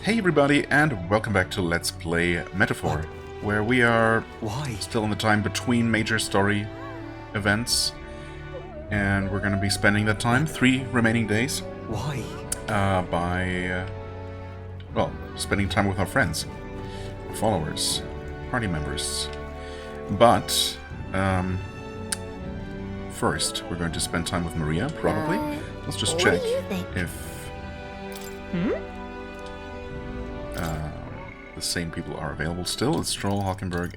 Hey everybody, and welcome back to Let's Play Metaphor, where we are still in the time between major story events, and we're going to be spending that time, 3 remaining days, by, well, spending time with our friends, followers, party members. But, first, we're going to spend time with Maria, probably. Let's just check if... the same people are available still. It's Stroll, Hockenberg,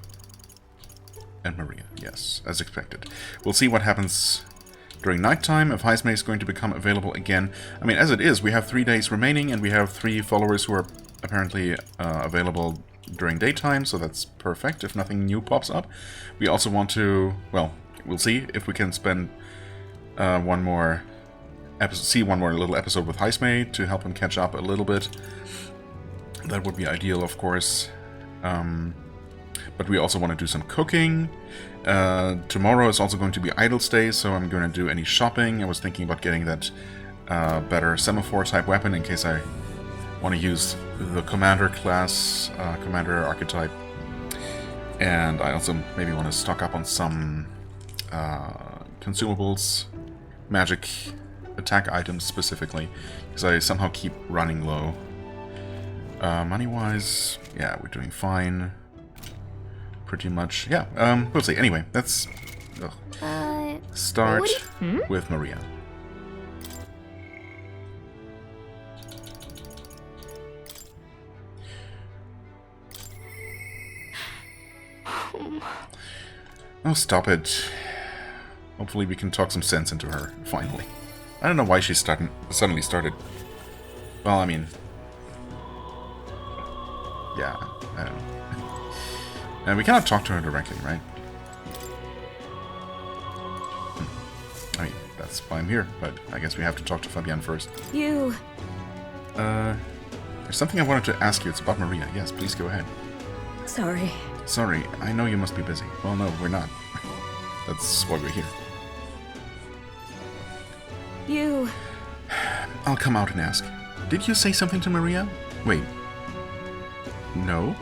and Maria. Yes, as expected. We'll see what happens during nighttime, if Heisme is going to become available again. I mean, as it is, we have 3 days remaining, and we have 3 followers who are apparently available during daytime, so that's perfect if nothing new pops up. We also want to, well, we'll see if we can spend one more little episode with Heisme to help him catch up a little bit. That would be ideal, of course. But we also want to do some cooking. Tomorrow is also going to be Idle's Day, so I'm going to do any shopping. I was thinking about getting that better semaphore-type weapon in case I want to use the Commander class, Commander Archetype. And I also maybe want to stock up on some consumables, magic attack items specifically, because I somehow keep running low. Money-wise, yeah, we're doing fine. Pretty much, yeah, we'll see. Anyway, let's start with Maria. Oh, stop it. Hopefully we can talk some sense into her, finally. I don't know why she suddenly started... Well, I mean... Yeah, I don't know. And we cannot talk to her directly, right? I mean, that's why I'm here, but I guess we have to talk to Fabienne first. You... There's something I wanted to ask you. It's about Maria. Yes, please go ahead. Sorry. Sorry, I know you must be busy. Well, no, we're not. That's why we're here. You... I'll come out and ask. Did you say something to Maria? Wait. No?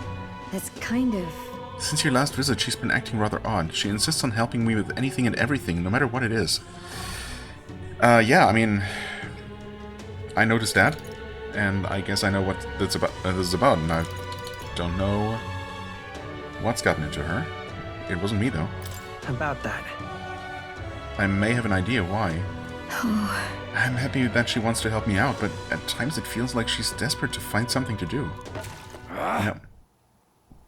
That's kind of... Since your last visit, she's been acting rather odd. She insists on helping me with anything and everything, no matter what it is. Yeah, I mean... I noticed that, and I guess I know what this is about, and I don't know what's gotten into her. It wasn't me, though. About that. I may have an idea why. Oh. I'm happy that she wants to help me out, but at times it feels like she's desperate to find something to do. No.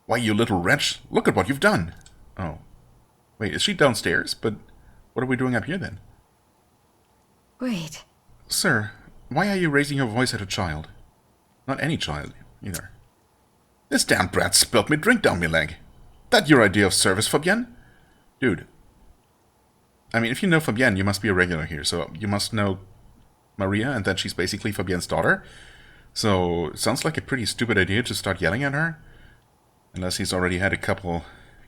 Why, you little wretch, look at what you've done! Oh. Wait, is she downstairs? But what are we doing up here, then? Wait. Sir, why are you raising your voice at a child? Not any child, either. This damn brat spilt me drink down me leg. That your idea of service, Fabienne? Dude. I mean, if you know Fabienne, you must be a regular here, so you must know Maria, and that she's basically Fabienne's daughter. So, it sounds like a pretty stupid idea to start yelling at her. Unless he's already had a couple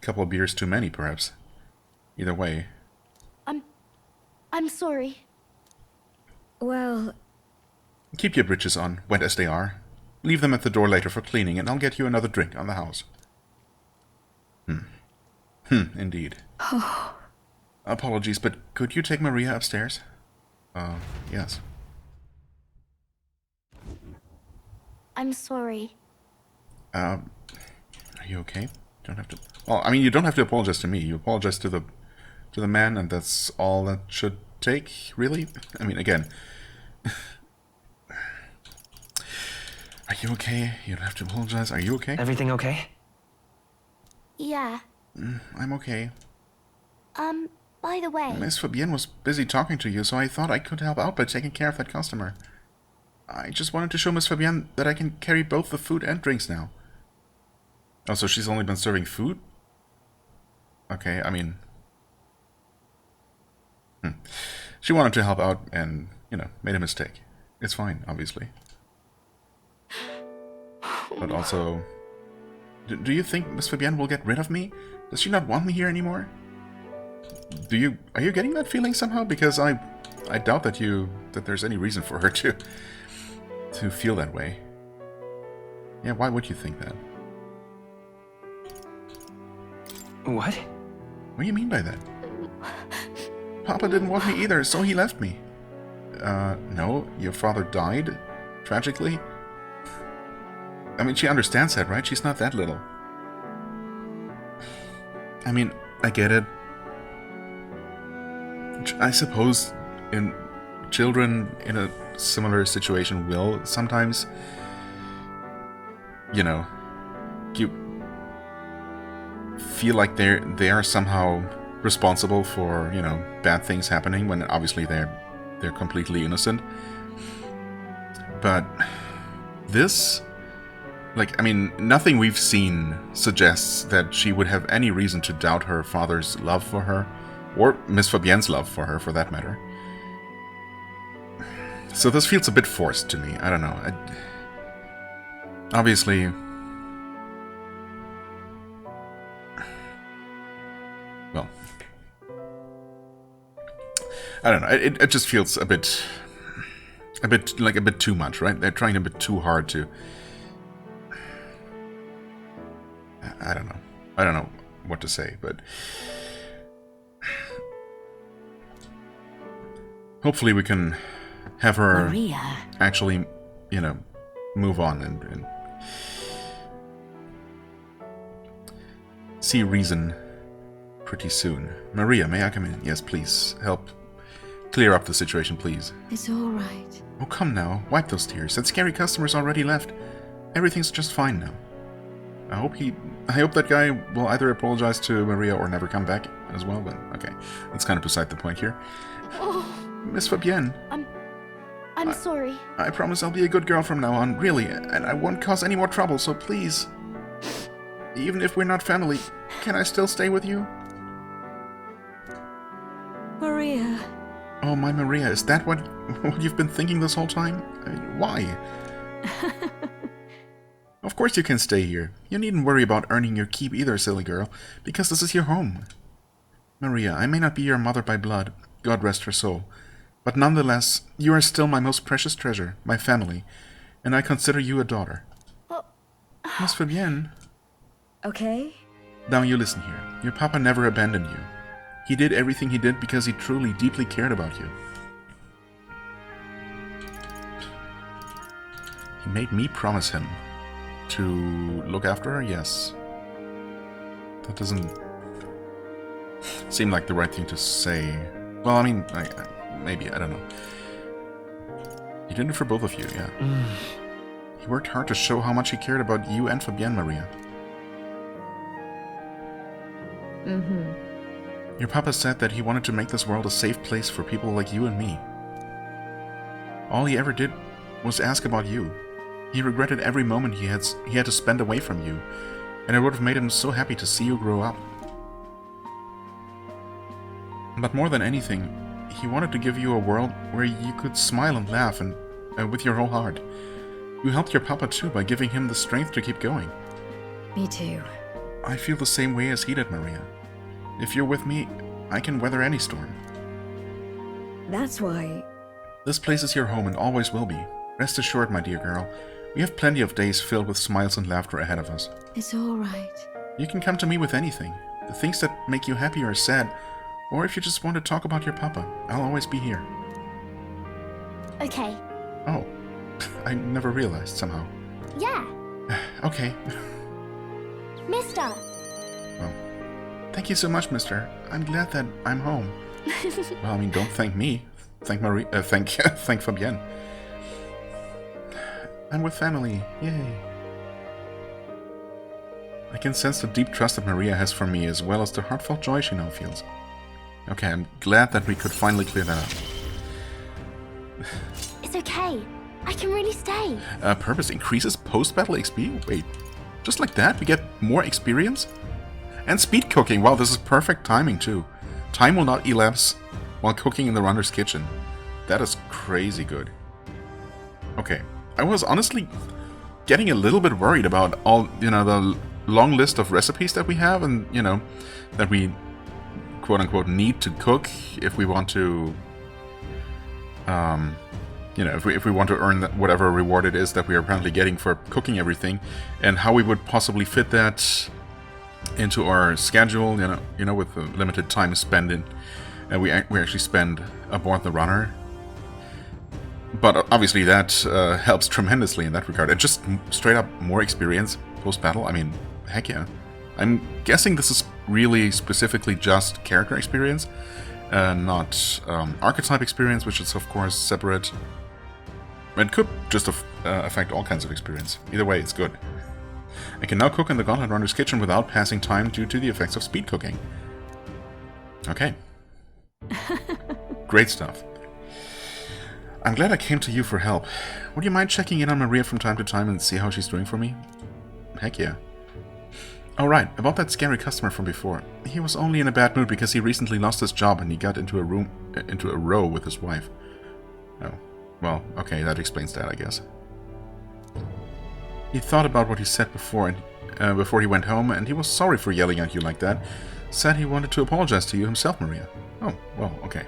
of beers too many, perhaps. Either way. I'm sorry. Well... Keep your britches on, wet as they are. Leave them at the door later for cleaning, and I'll get you another drink on the house. Indeed. Apologies, but could you take Maria upstairs? Yes. I'm sorry. Are you okay? Don't have to... Well, I mean, you don't have to apologize to me. You apologize to the man, and that's all that should take, really? I mean, again... Are you okay? You don't have to apologize. Are you okay? Everything okay? Yeah. I'm okay. By the way... Miss Fabienne was busy talking to you, so I thought I could help out by taking care of that customer. I just wanted to show Miss Fabienne that I can carry both the food and drinks now. Oh, so she's only been serving food? Okay, I mean... She wanted to help out and, you know, made a mistake. It's fine, obviously. But also... Do you think Miss Fabienne will get rid of me? Does she not want me here anymore? Are you getting that feeling somehow? Because I doubt that there's any reason for her to feel that way. Yeah, why would you think that? What? What do you mean by that? Papa didn't want me either, so he left me. No, your father died? Tragically? I mean, she understands that, right? She's not that little. I mean, I get it. I suppose children in a similar situation will sometimes, you know, you feel like they are somehow responsible for, you know, bad things happening when obviously they're completely innocent. But this, like, I mean, nothing we've seen suggests that she would have any reason to doubt her father's love for her, or Miss Fabienne's love for her, for that matter. So this feels a bit forced to me. I don't know. Obviously, well, I don't know. It just feels a bit too much, right? They're trying a bit too hard to. I don't know. I don't know what to say, but hopefully we can have her Maria. actually, you know, move on and see reason pretty soon. Maria, may I come in? Yes, please. Help clear up the situation, please. It's all right. Oh, come now. Wipe those tears. That scary customer's already left. Everything's just fine now. I hope that guy will either apologize to Maria or never come back as well, but okay. That's kind of beside the point here. Oh, Miss Fabienne. I'm sorry. I promise I'll be a good girl from now on, really, and I won't cause any more trouble, so please. Even if we're not family, can I still stay with you? Maria. Oh, my Maria, is that what you've been thinking this whole time? I mean, why? Of course you can stay here. You needn't worry about earning your keep either, silly girl, because this is your home. Maria, I may not be your mother by blood, God rest her soul, but nonetheless, you are still my most precious treasure, my family, and I consider you a daughter. Miss Fabienne. Okay? Now you listen here. Your papa never abandoned you. He did everything he did because he truly, deeply cared about you. He made me promise him to look after her, yes. That doesn't seem like the right thing to say. Well, I mean, maybe, I don't know. He did it for both of you, yeah. He worked hard to show how much he cared about you and Fabienne, Maria. Your papa said that he wanted to make this world a safe place for people like you and me. All he ever did was ask about you. He regretted every moment he had to spend away from you, and it would have made him so happy to see you grow up. But more than anything, he wanted to give you a world where you could smile and laugh and with your whole heart. You helped your papa too by giving him the strength to keep going. Me too. I feel the same way as he did, Maria. If you're with me, I can weather any storm. That's why... This place is your home and always will be. Rest assured, my dear girl, we have plenty of days filled with smiles and laughter ahead of us. It's all right. You can come to me with anything. The things that make you happy or sad, or if you just want to talk about your papa, I'll always be here. Okay. Oh, I never realized somehow. Yeah. Okay. Mister. Well, thank you so much, mister. I'm glad that I'm home. Well, I mean, don't thank me. Thank Marie. Thank Fabienne. I'm with family. Yay. I can sense the deep trust that Maria has for me, as well as the heartfelt joy she now feels. Okay, I'm glad that we could finally clear that up. It's okay. I can really stay. Purpose increases post-battle XP? Wait, just like that? We get more experience? And speed cooking. Wow, this is perfect timing, too. Time will not elapse while cooking in the runner's kitchen. That is crazy good. Okay, I was honestly getting a little bit worried about all, the long list of recipes that we have and, that we quote-unquote need to cook if we want to, you know, if we want to earn whatever reward it is that we are apparently getting for cooking everything, and how we would possibly fit that into our schedule, you know, with the limited time spent in, we actually spend aboard the runner. But obviously that helps tremendously in that regard. And just straight up more experience post-battle, I mean, heck yeah. I'm guessing this is really specifically just character experience, not archetype experience, which is of course separate. It could just affect all kinds of experience. Either way, it's good. I can now cook in the Gauntlet Runner's kitchen without passing time due to the effects of speed cooking. Okay. Great stuff. I'm glad I came to you for help. Would you mind checking in on Maria from time to time and see how she's doing for me? Heck yeah. Oh right, about that scary customer from before. He was only in a bad mood because he recently lost his job and he got into a row with his wife. Oh, well, okay, that explains that, I guess. He thought about what he said before he went home, and he was sorry for yelling at you like that. Said he wanted to apologize to you himself, Maria. Oh, well, okay.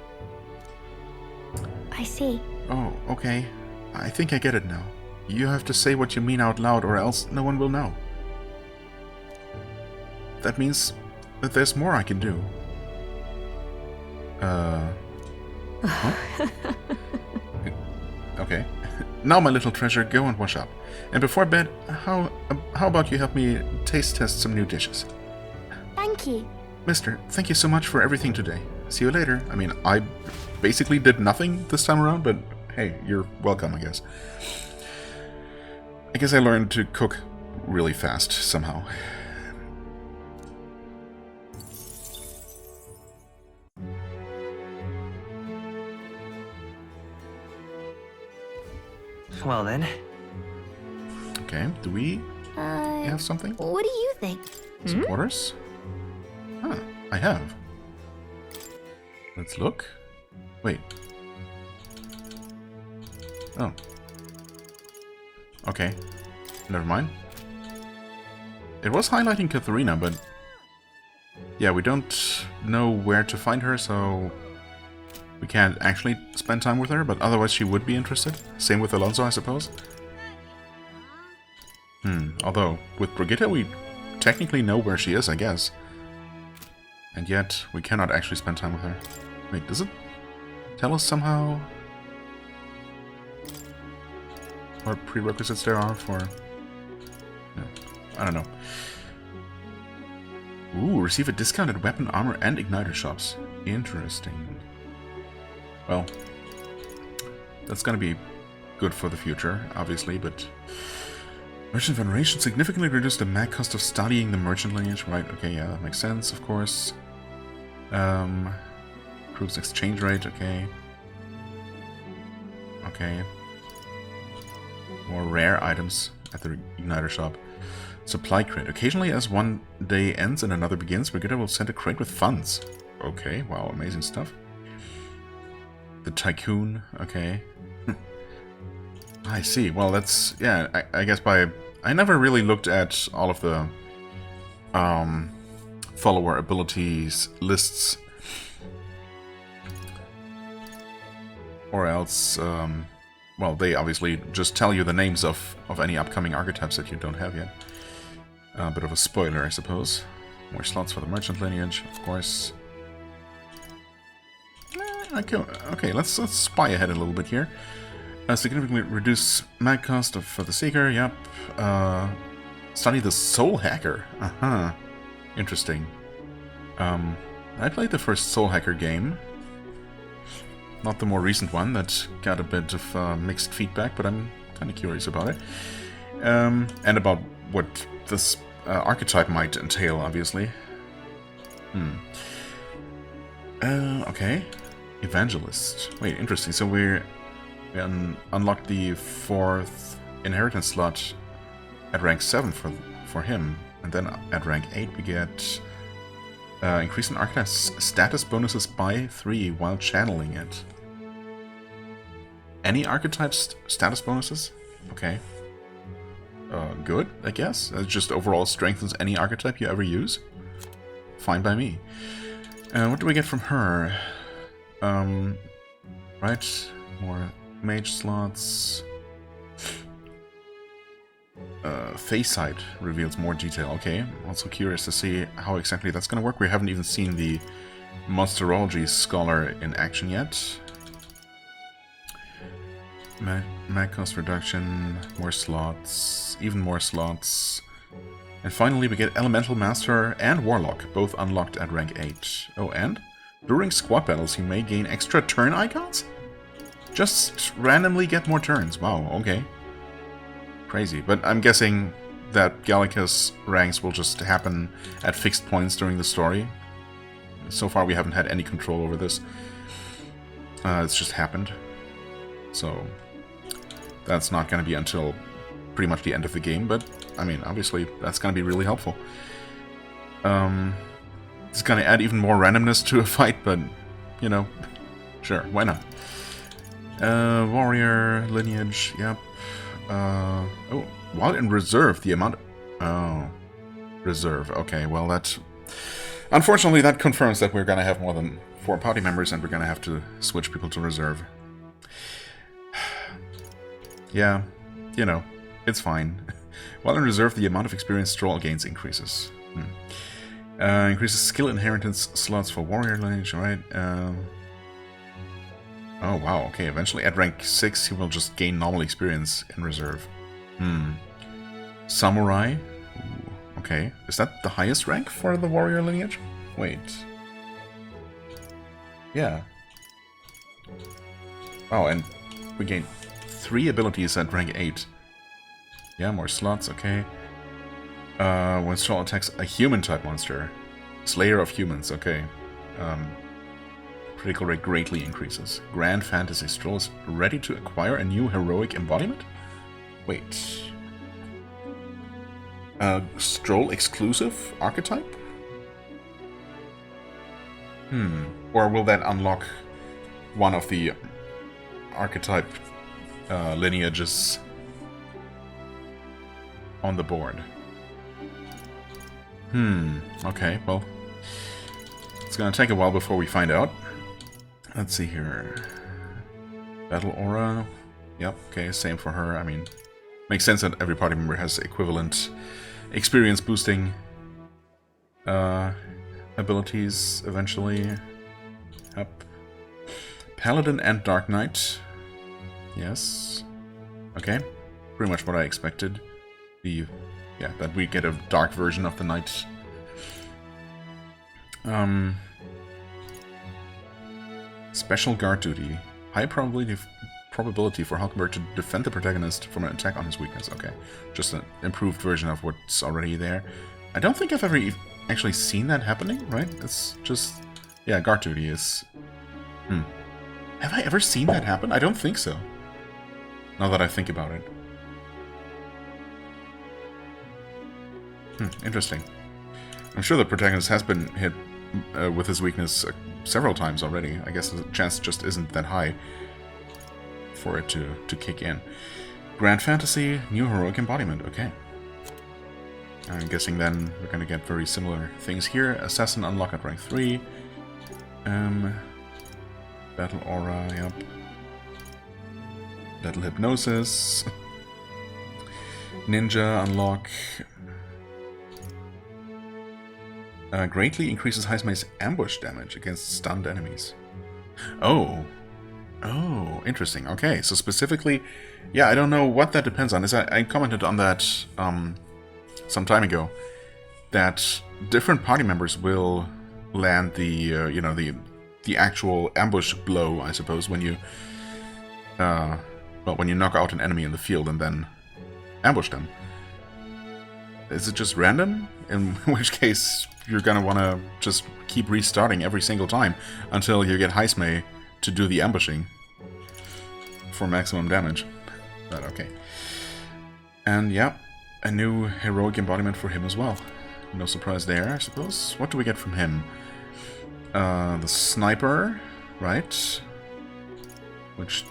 I see. Oh, okay. I think I get it now. You have to say what you mean out loud, or else no one will know. That means that there's more I can do. Huh? Okay. Now, my little treasure, go and wash up. And before bed, how about you help me taste test some new dishes? Thank you. Mister, thank you so much for everything today. See you later. I mean, I basically did nothing this time around, but hey, you're welcome, I guess. I guess I learned to cook really fast, somehow. Well then. Okay, do we have something? What do you think? Supporters? Huh, I have. Let's look. Wait. Oh. Okay. Never mind. It was highlighting Katharina, but... yeah, we don't know where to find her, so... we can't actually spend time with her, but otherwise she would be interested. Same with Alonso, I suppose. Although, with Brigitte we technically know where she is, I guess. And yet, we cannot actually spend time with her. Wait, does it tell us somehow what prerequisites there are for... no, I don't know. Ooh, receive a discounted weapon, armor, and igniter shops. Interesting. Well, that's gonna be good for the future, obviously, but... Merchant Veneration significantly reduced the mag cost of studying the merchant lineage. Right, okay, yeah, that makes sense, of course. Improves exchange rate, okay. Okay. More rare items at the igniter shop. Supply crate. Occasionally, as one day ends and another begins, Brigitte will send a crate with funds. Okay, wow, amazing stuff. The Tycoon, okay. I see. Well, that's... yeah, I guess by... I never really looked at all of the follower abilities lists. Or else, well, they obviously just tell you the names of any upcoming archetypes that you don't have yet. A bit of a spoiler, I suppose. More slots for the merchant lineage, of course. Okay, let's spy ahead a little bit here. Significantly reduce mag cost for the Seeker, yep. Study the Soul Hacker. Interesting. I played the first Soul Hacker game. Not the more recent one that got a bit of mixed feedback, but I'm kind of curious about it. And about what this archetype might entail, obviously. Okay. Evangelist. Wait, interesting. So we unlocked the 4th inheritance slot at rank 7 for him. And then at rank 8 we get increase in archetype status bonuses by 3 while channeling it. Any archetype status bonuses? Okay. Good, I guess. It just overall strengthens any archetype you ever use. Fine by me. What do we get from her? Right, more Mage slots. Face sight reveals more detail. Okay, also curious to see how exactly that's going to work. We haven't even seen the Monsterology Scholar in action yet. Mag cost reduction, more slots, even more slots. And finally we get Elemental Master and Warlock, both unlocked at rank 8. Oh, and during squad battles you may gain extra turn icons? Just randomly get more turns. Wow, okay. Crazy. But I'm guessing that Gallicus ranks will just happen at fixed points during the story. So far we haven't had any control over this. It's just happened. So that's not going to be until pretty much the end of the game, but I mean, obviously that's going to be really helpful. It's going to add even more randomness to a fight, but, you know, sure, why not? Warrior, lineage, yep. Oh, while in reserve, the amount... Oh, reserve, okay, well that... Unfortunately, that confirms that we're going to have more than 4 party members, and we're going to have to switch people to reserve. Yeah, you know, it's fine. While in reserve, the amount of experience Stroll gains increases. Increases skill inheritance slots for warrior lineage, right? Oh, wow, okay. Eventually, at rank 6, he will just gain normal experience in reserve. Samurai? Ooh, okay. Is that the highest rank for the warrior lineage? Wait. Yeah. Wow, and we gain 3 abilities at rank 8. Yeah, more slots, okay. When Stroll attacks a human-type monster. Slayer of humans, okay. Critical rate greatly increases. Grand Fantasy Stroll is ready to acquire a new heroic embodiment? Wait. Stroll exclusive archetype? Or will that unlock one of the archetype lineages on the board? Okay, well, it's gonna take a while before we find out. Let's see here. Battle Aura. Yep, okay, same for her. I mean, makes sense that every party member has equivalent experience boosting abilities eventually. Yep. Paladin and Dark Knight. Yes. Okay. Pretty much what I expected. Yeah, that we get a dark version of the knight. Special guard duty. High probability for Hulkenberg to defend the protagonist from an attack on his weakness. Okay. Just an improved version of what's already there. I don't think I've ever actually seen that happening, right? It's just... Yeah, guard duty is... Have I ever seen that happen? I don't think so. Now that I think about it. Interesting. I'm sure the protagonist has been hit with his weakness several times already. I guess the chance just isn't that high for it to kick in. Grand Fantasy, new heroic embodiment. Okay. I'm guessing then we're going to get very similar things here. Assassin unlock at rank 3. Battle Aura, yep. Battle Hypnosis. Ninja unlock. Greatly increases Heismay's ambush damage against stunned enemies. Oh. Oh, interesting. Okay, so specifically... Yeah, I don't know what that depends on. I commented on that some time ago. That different party members will land the, you know, the actual ambush blow, I suppose, when you... well, when you knock out an enemy in the field and then ambush them. Is it just random? In which case, you're gonna want to just keep restarting every single time until you get Heismay to do the ambushing for maximum damage. But okay. And yeah, a new heroic embodiment for him as well. No surprise there, I suppose. What do we get from him? The sniper, right? Which,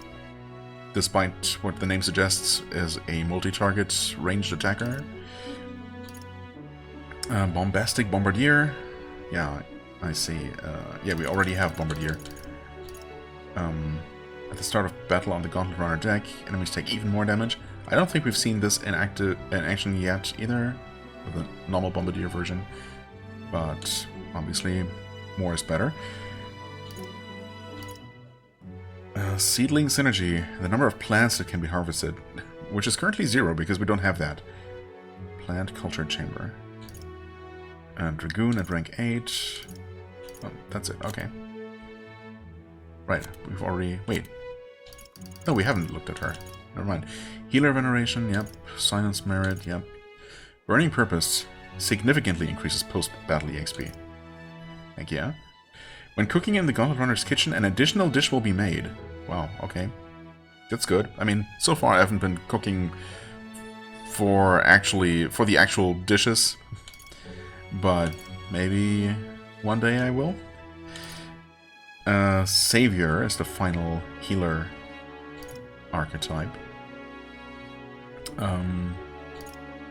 despite what the name suggests, is a multi-target ranged attacker. Bombastic Bombardier. Yeah, I see. Yeah, we already have Bombardier. At the start of battle on the Gauntlet Runner deck, enemies take even more damage. I don't think we've seen this in action yet either, with the normal Bombardier version, but obviously more is better. Seedling Synergy, the number of plants that can be harvested, which is currently 0 because we don't have that. Plant Culture Chamber. And Dragoon at rank 8. Oh, that's it, okay. Right, we've already... Wait. No, we haven't looked at her. Never mind. Healer Veneration, yep. Silence Merit, yep. Burning Purpose significantly increases post-battle EXP. Heck yeah. When cooking in the Gauntlet Runner's kitchen, an additional dish will be made. Wow, okay. That's good. I mean, so far I haven't been cooking for the actual dishes, but maybe one day I will. Savior is the final healer archetype.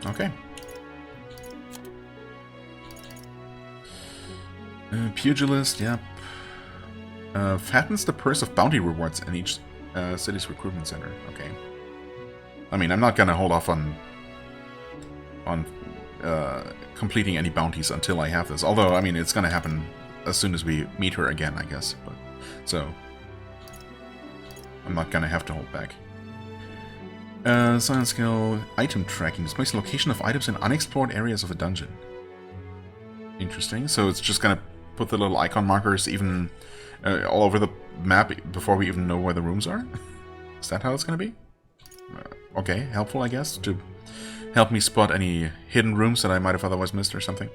Okay. Pugilist, yep. Fattens the purse of bounty rewards in each city's recruitment center. Okay. I mean, I'm not gonna hold off on completing any bounties until I have this. Although, I mean, it's gonna happen as soon as we meet her again, I guess. But so I'm not gonna have to hold back. Science skill, item tracking. Displays the location of items in unexplored areas of a dungeon. Interesting. So it's just gonna put the little icon markers even all over the map before we even know where the rooms are? Is that how it's gonna be? Okay, helpful, I guess, to help me spot any hidden rooms that I might have otherwise missed or something.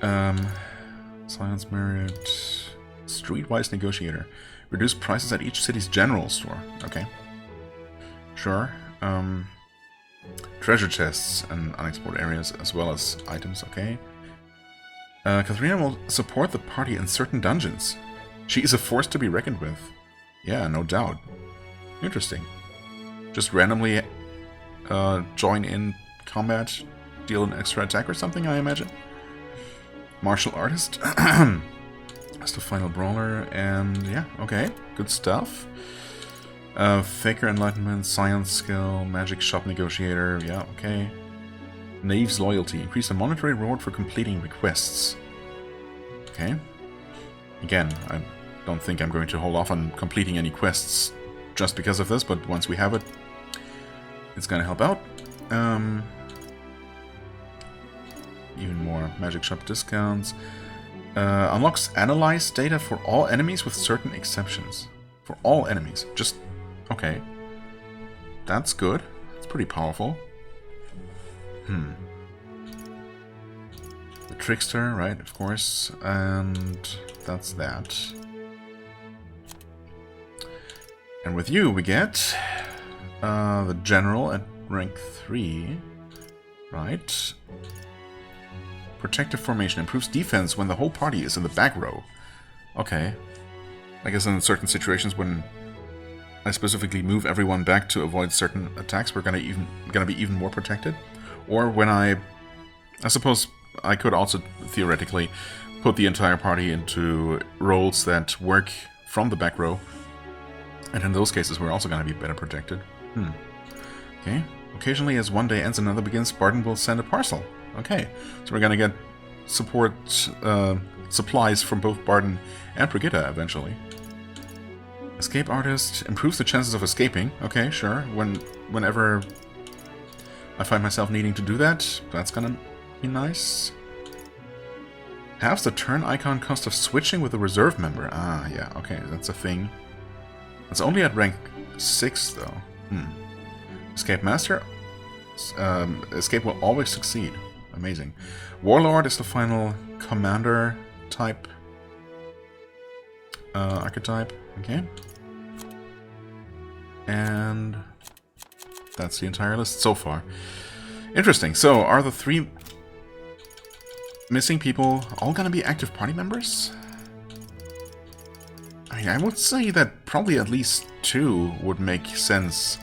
Silence Merit... Streetwise Negotiator. Reduce prices at each city's general store. Okay. Sure. Treasure chests and unexplored areas as well as items, okay. Katharina will support the party in certain dungeons. She is a force to be reckoned with. Yeah, no doubt. Interesting. Just randomly join in combat, deal an extra attack or something, I imagine. Martial Artist. That's the final brawler, and yeah, okay, good stuff. Faker Enlightenment, Science Skill, Magic Shop Negotiator, yeah, okay. Knave's Loyalty, increase the monetary reward for completing requests. Okay. Again, I don't think I'm going to hold off on completing any quests just because of this, but once we have it, it's gonna help out. Even more Magic Shop discounts. Unlocks analyze data for all enemies with certain exceptions. For all enemies. Just... okay. That's good. It's pretty powerful. The Trickster, right, of course. And that's that. And with you we get... the General at rank 3. Right. Protective Formation improves defense when the whole party is in the back row. Okay. I guess in certain situations when I specifically move everyone back to avoid certain attacks, we're gonna be even more protected. Or when I suppose I could also theoretically put the entire party into roles that work from the back row. And in those cases we're also gonna be better protected. Okay. Occasionally as one day ends another begins, Barton will send a parcel. Okay, so we're gonna get support supplies from both Barton and Brigitta eventually. Escape Artist improves the chances of escaping. Okay, sure. Whenever I find myself needing to do that, that's gonna be nice. Halves the turn icon cost of switching with a reserve member. Ah, yeah, okay, that's a thing. It's only at rank 6 though. Escape Master. Escape will always succeed. Amazing. Warlord is the final commander type archetype. Okay. And that's the entire list so far. Interesting. So, are the 3 missing people all gonna be active party members? I mean, I would say that probably at least 2 would make sense.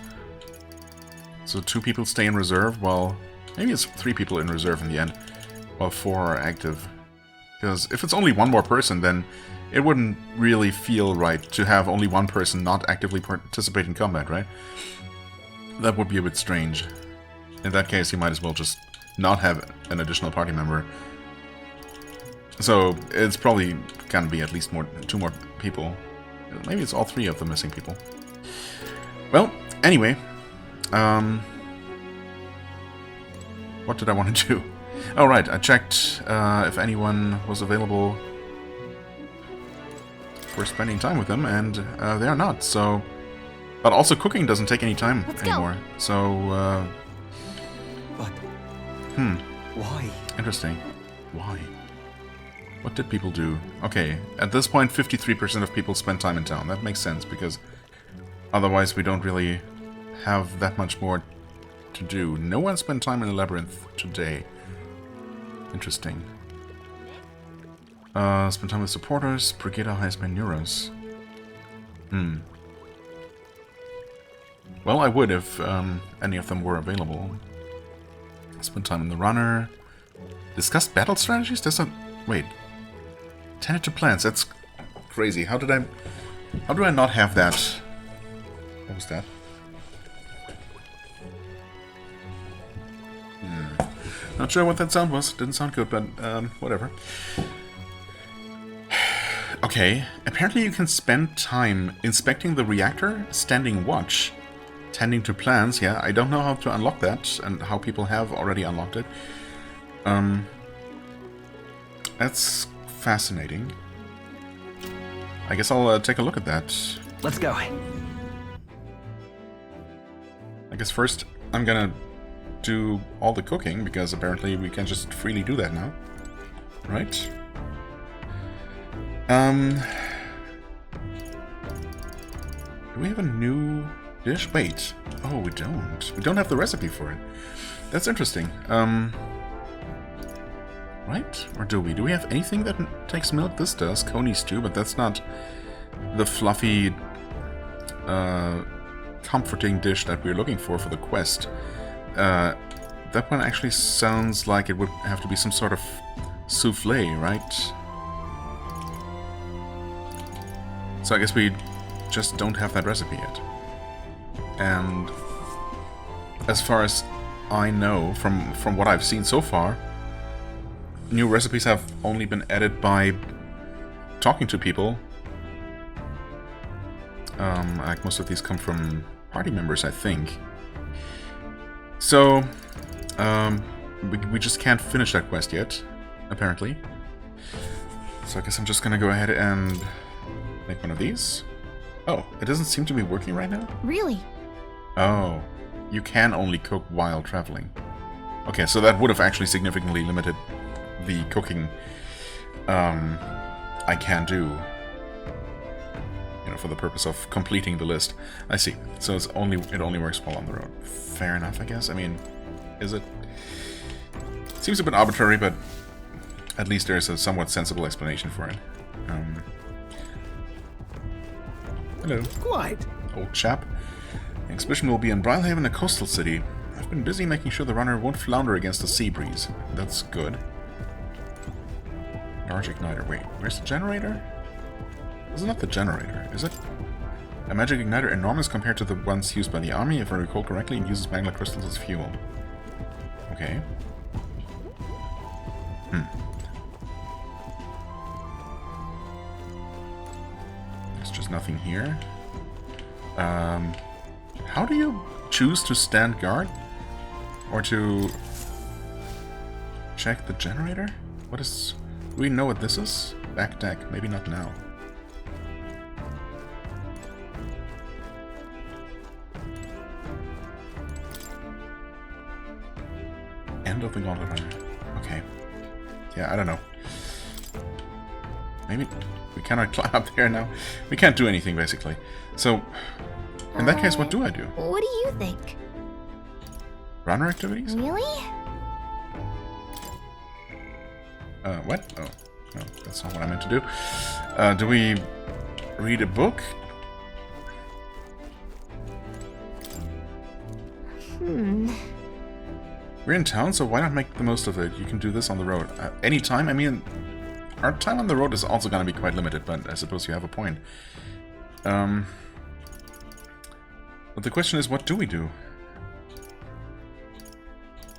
So 2 people stay in reserve while... maybe it's 3 people in reserve in the end, while 4 are active. Because if it's only one more person, then It wouldn't really feel right to have only one person not actively participate in combat, right? That would be a bit strange. In that case, you might as well just not have an additional party member. So, it's probably gonna be at least two more people. Maybe it's all three of the missing people. Well, anyway. What did I want to do? Oh, right, I checked if anyone was available for spending time with them, and they are not, so... But also cooking doesn't take any time anymore, so... But... Why? Interesting. Why? What did people do? Okay, at this point 53% of people spend time in town. That makes sense, because otherwise we don't really have that much more to do. No one spent time in the labyrinth today. Interesting. Spend time with supporters, Brigida Heisman Neuros. Well, I would if any of them were available. Spend time in the runner. Discuss battle strategies? There's a... Wait. Tended to plans. That's crazy. How do I not have that? What was that? Not sure what that sound was. Didn't sound good, but whatever. Okay. Apparently you can spend time inspecting the reactor, standing watch, tending to plans. Yeah, I don't know how to unlock that and how people have already unlocked it. That's fascinating. I guess I'll take a look at that. Let's go. I guess first I'm gonna do all the cooking, because apparently we can just freely do that now. Right? Do we have a new dish? Wait. Oh, we don't. We don't have the recipe for it. That's interesting. Right? Or do we? Do we have anything that takes milk? This does. Coney stew, but that's not the fluffy, comforting dish that we're looking for the quest. That one actually sounds like it would have to be some sort of souffle, right? So I guess we just don't have that recipe yet. And as far as I know, from what I've seen so far, new recipes have only been added by talking to people. Like most of these come from party members, I think. So, we just can't finish that quest yet, apparently. So I guess I'm just gonna go ahead and make one of these. Oh, it doesn't seem to be working right now? Really? Oh, you can only cook while traveling. Okay, so that would have actually significantly limited the cooking I can do, you know, for the purpose of completing the list. I see. So it only works while on the road. Fair enough, I guess. I mean, is it? Seems a bit arbitrary, but at least there's a somewhat sensible explanation for it. Hello. Quite. Old chap. The exhibition will be in Brylehaven, a coastal city. I've been busy making sure the runner won't flounder against the sea breeze. That's good. Large igniter. Wait, where's the generator? This is not the generator, is it? A magic igniter enormous compared to the ones used by the army, if I recall correctly, and uses magma crystals as fuel. Okay. There's just nothing here. How do you choose to stand guard? Or to check the generator? What is... Do we know what this is? Back deck. Maybe not now. End of the gauntlet runner. Okay. Yeah, I don't know. Maybe we cannot climb up there now. We can't do anything, basically. So, in that case, what do I do? What do you think? Runner activities? Really? What? Oh, no, that's not what I meant to do. Do we read a book? We're in town, so why not make the most of it? You can do this on the road. Anytime? I mean, our time on the road is also going to be quite limited, but I suppose you have a point. But the question is, what do we do?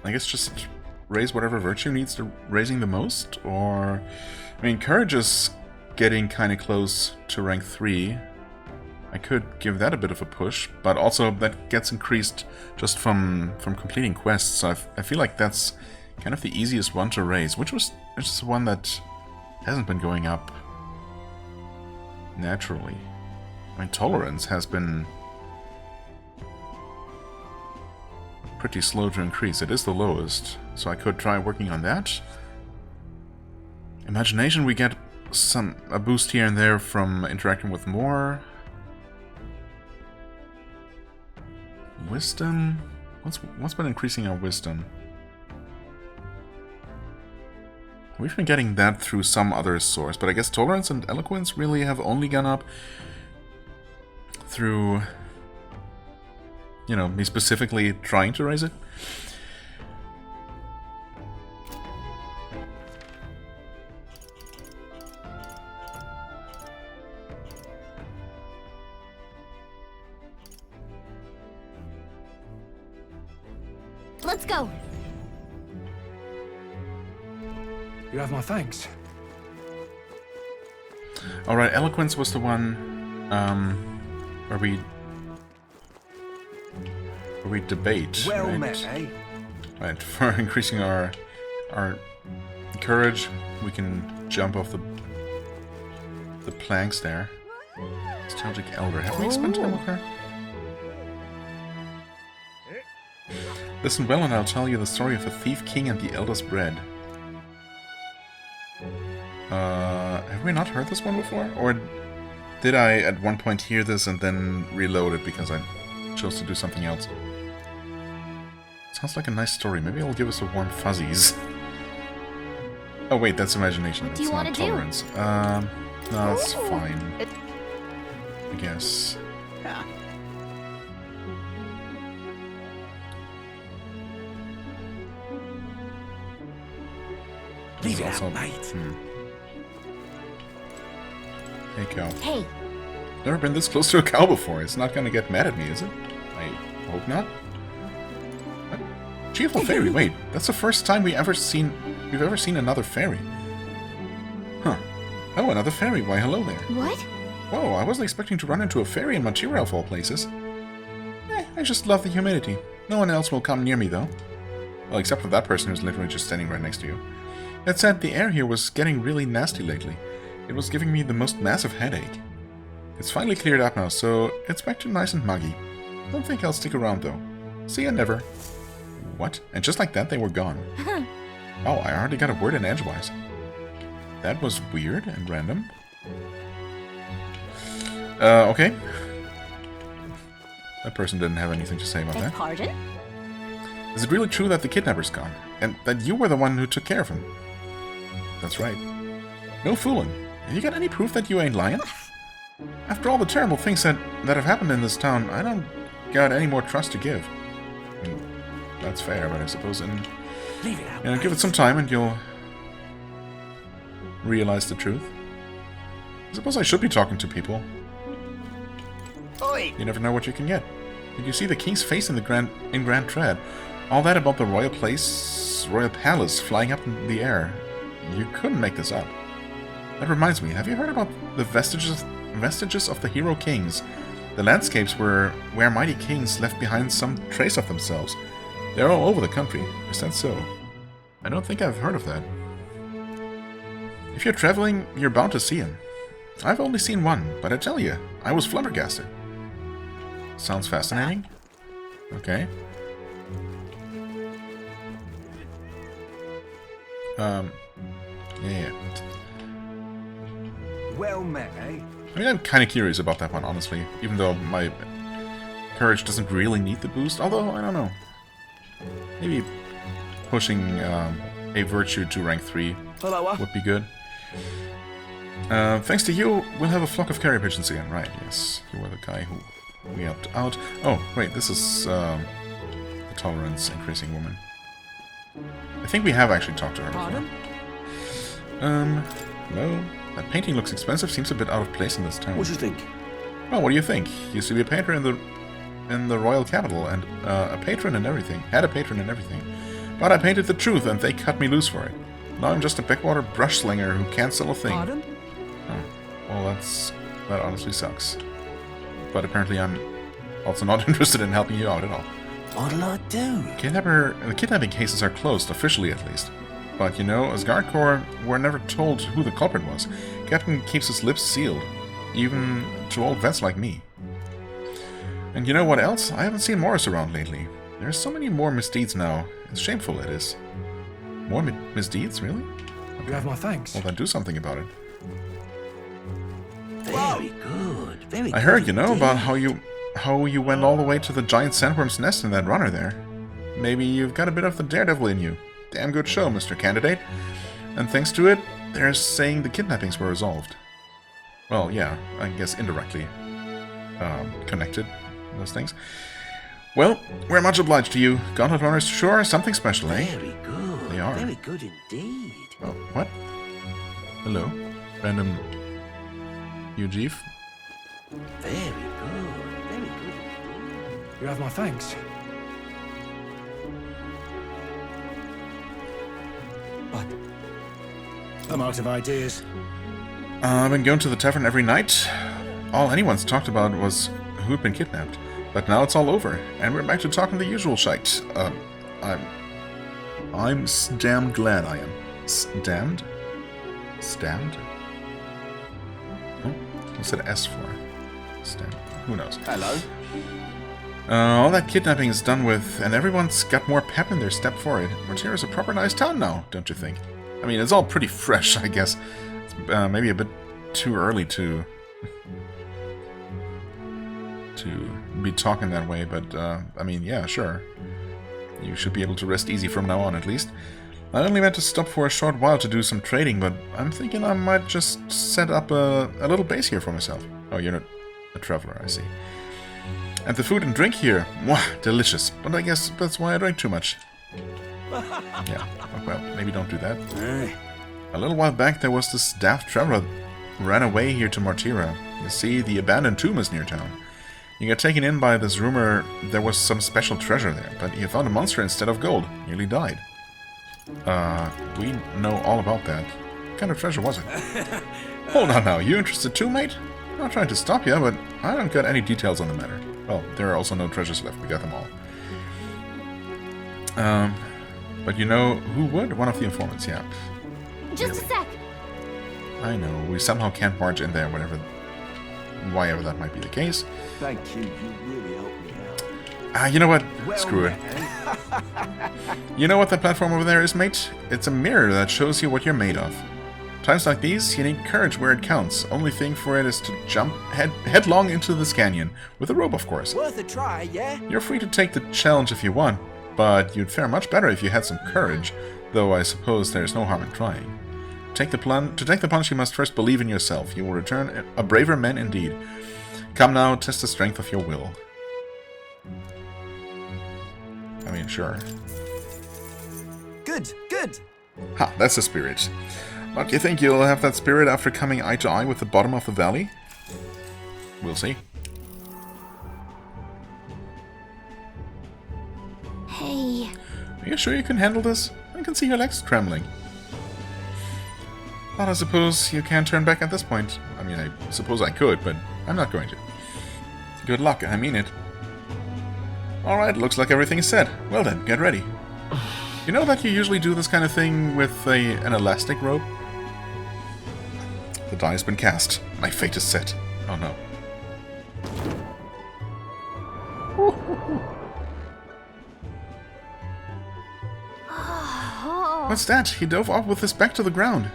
I guess just raise whatever virtue needs to raising the most, or... I mean, courage is getting kind of close to rank 3. I could give that a bit of a push, but also that gets increased just from completing quests, so I feel like that's kind of the easiest one to raise, which is the one that hasn't been going up naturally. I mean, tolerance has been pretty slow to increase. It is the lowest, so I could try working on that. Imagination, we get a boost here and there from interacting with more. Wisdom? What's been increasing our wisdom? We've been getting that through some other source, but I guess tolerance and eloquence really have only gone up through, you know, me specifically trying to raise it. Let's go. You have my thanks. Alright, eloquence was the one where we debate. Well right? met, eh? Right, for increasing our courage, we can jump off the planks there. Nostalgic Elder. Have we spent time with her? Listen well and I'll tell you the story of the Thief King and the Elder's Bread. Have we not heard this one before? Or did I at one point hear this and then reload it because I chose to do something else? Sounds like a nice story. Maybe it'll give us a warm fuzzies. Oh wait, that's imagination. That's not tolerance. No, that's fine. I guess. Leave it Also, out, mate. Hey, cow. Hey, Never been this close to a cow before. It's not gonna get mad at me, is it? I hope not. What? Cheerful fairy. Wait, that's the first time we've ever seen another fairy. Huh. Oh, another fairy. Why, hello there. what? Whoa, I wasn't expecting to run into a fairy in Machira of all places. I just love the humidity. No one else will come near me, though. Well, except for that person who's literally just standing right next to you. That said, the air here was getting really nasty lately. It was giving me the most massive headache. It's finally cleared up now, so it's back to nice and muggy. Don't think I'll stick around, though. See ya never. What? And just like that, they were gone. Oh, I hardly got a word in edgewise. That was weird and random. Okay. That person didn't have anything to say about that. Pardon? Is it really true that the kidnapper's gone? And that you were the one who took care of him? That's right. No fooling. Have you got any proof that you ain't lying? After all the terrible things that have happened in this town, I don't got any more trust to give. I mean, that's fair, but I suppose Leave it out, give it some time and you'll realize the truth. I suppose I should be talking to people. Oi! You never know what you can get. Did you see the king's face in Grand Tread? All that about the royal palace flying up in the air. You couldn't make this up. That reminds me, have you heard about the vestiges of the hero kings? The landscapes where mighty kings left behind some trace of themselves. They're all over the country. Is that so? I don't think I've heard of that. If you're traveling, you're bound to see him. I've only seen one, but I tell you, I was flabbergasted. Sounds fascinating. Okay. Yeah. Well met, eh? I mean, I'm kind of curious about that one, honestly. Even though my courage doesn't really need the boost. Although, I don't know. Maybe pushing a virtue to rank 3 would be good. Thanks to you, we'll have a flock of carrier pigeons again. Right, yes. You were the guy who we helped out. Oh, wait, this is the tolerance increasing woman. I think we have actually talked to her before. Hello? That painting looks expensive, seems a bit out of place in this town. What do you think? Well, what do you think? Used to be a painter in the royal capital, and a patron and everything. Had a patron and everything. But I painted the truth, and they cut me loose for it. Now I'm just a backwater brush slinger who can't sell a thing. Pardon? Oh, well, that honestly sucks. But apparently I'm also not interested in helping you out at all. What'll I do? The kidnapping cases are closed, officially at least. But you know, as Guard Corps, we're never told who the culprit was. Captain keeps his lips sealed, even to old vets like me. And you know what else? I haven't seen Morris around lately. There's so many more misdeeds now. It's shameful, it is. More misdeeds, really? You have my thanks. Well, then do something about it. Very good. Very good. I heard, you know, about how you went all the way to the giant sandworm's nest in that runner there. Maybe you've got a bit of the daredevil in you. Damn good show, Mr. Candidate. And thanks to it, they're saying the kidnappings were resolved. Well, yeah, I guess indirectly connected, those things. Well, we're much obliged to you. Gauntlet runners, sure, something special, eh? Very good. They are. Very good indeed. Oh, what? Hello? Random UG? Very good. Very good indeed. You have my thanks. But I'm out of ideas. I've been going to the tavern every night. All anyone's talked about was who'd been kidnapped. But now it's all over, and we're back to talking the usual shite. I'm damn glad I am. Damned? Stammed? Oh, what's that S for? Stammed. Who knows? Hello. All that kidnapping is done with, and everyone's got more pep in their step for it. Mortira's a proper nice town now, don't you think? I mean, it's all pretty fresh, I guess. It's maybe a bit too early to be talking that way, but I mean, yeah, sure. You should be able to rest easy from now on, at least. I only meant to stop for a short while to do some trading, but I'm thinking I might just set up a little base here for myself. Oh, you're not a traveler, I see. And the food and drink here, mwah, delicious. But I guess that's why I drank too much. Yeah, well, maybe don't do that. A little while back, there was this daft traveler who ran away here to Mortira. You see, the abandoned tomb is near town. You got taken in by this rumor there was some special treasure there, but he found a monster instead of gold. Nearly died. We know all about that. What kind of treasure was it? Hold on now, you interested too, mate? I'm not trying to stop you, but I don't got any details on the matter. Well, there are also no treasures left, we got them all. But you know who would? One of the informants, yeah. Just a sec. I know, we somehow can't barge in there, why ever that might be the case. Thank you. You really helped me out. You know what? Well Screw it. met, You know what that platform over there is, mate? It's a mirror that shows you what you're made of. Times like these, you need courage where it counts. Only thing for it is to jump headlong into this canyon. With a rope, of course. Worth a try, yeah? You're free to take the challenge if you want, but you'd fare much better if you had some courage, though I suppose there's no harm in trying. To take the plunge, you must first believe in yourself. You will return a braver man indeed. Come now, test the strength of your will. I mean, sure. Good, good. Ha, that's the spirit. But you think you'll have that spirit after coming eye to eye with the bottom of the valley? We'll see. Hey. Are you sure you can handle this? I can see your legs trembling. Well, I suppose you can't turn back at this point. I mean, I suppose I could, but I'm not going to. Good luck, I mean it. Alright, looks like everything is set. Well then, get ready. You know that you usually do this kind of thing with an elastic rope? The die has been cast. My fate is set. Oh no. What's that? He dove off with his back to the ground.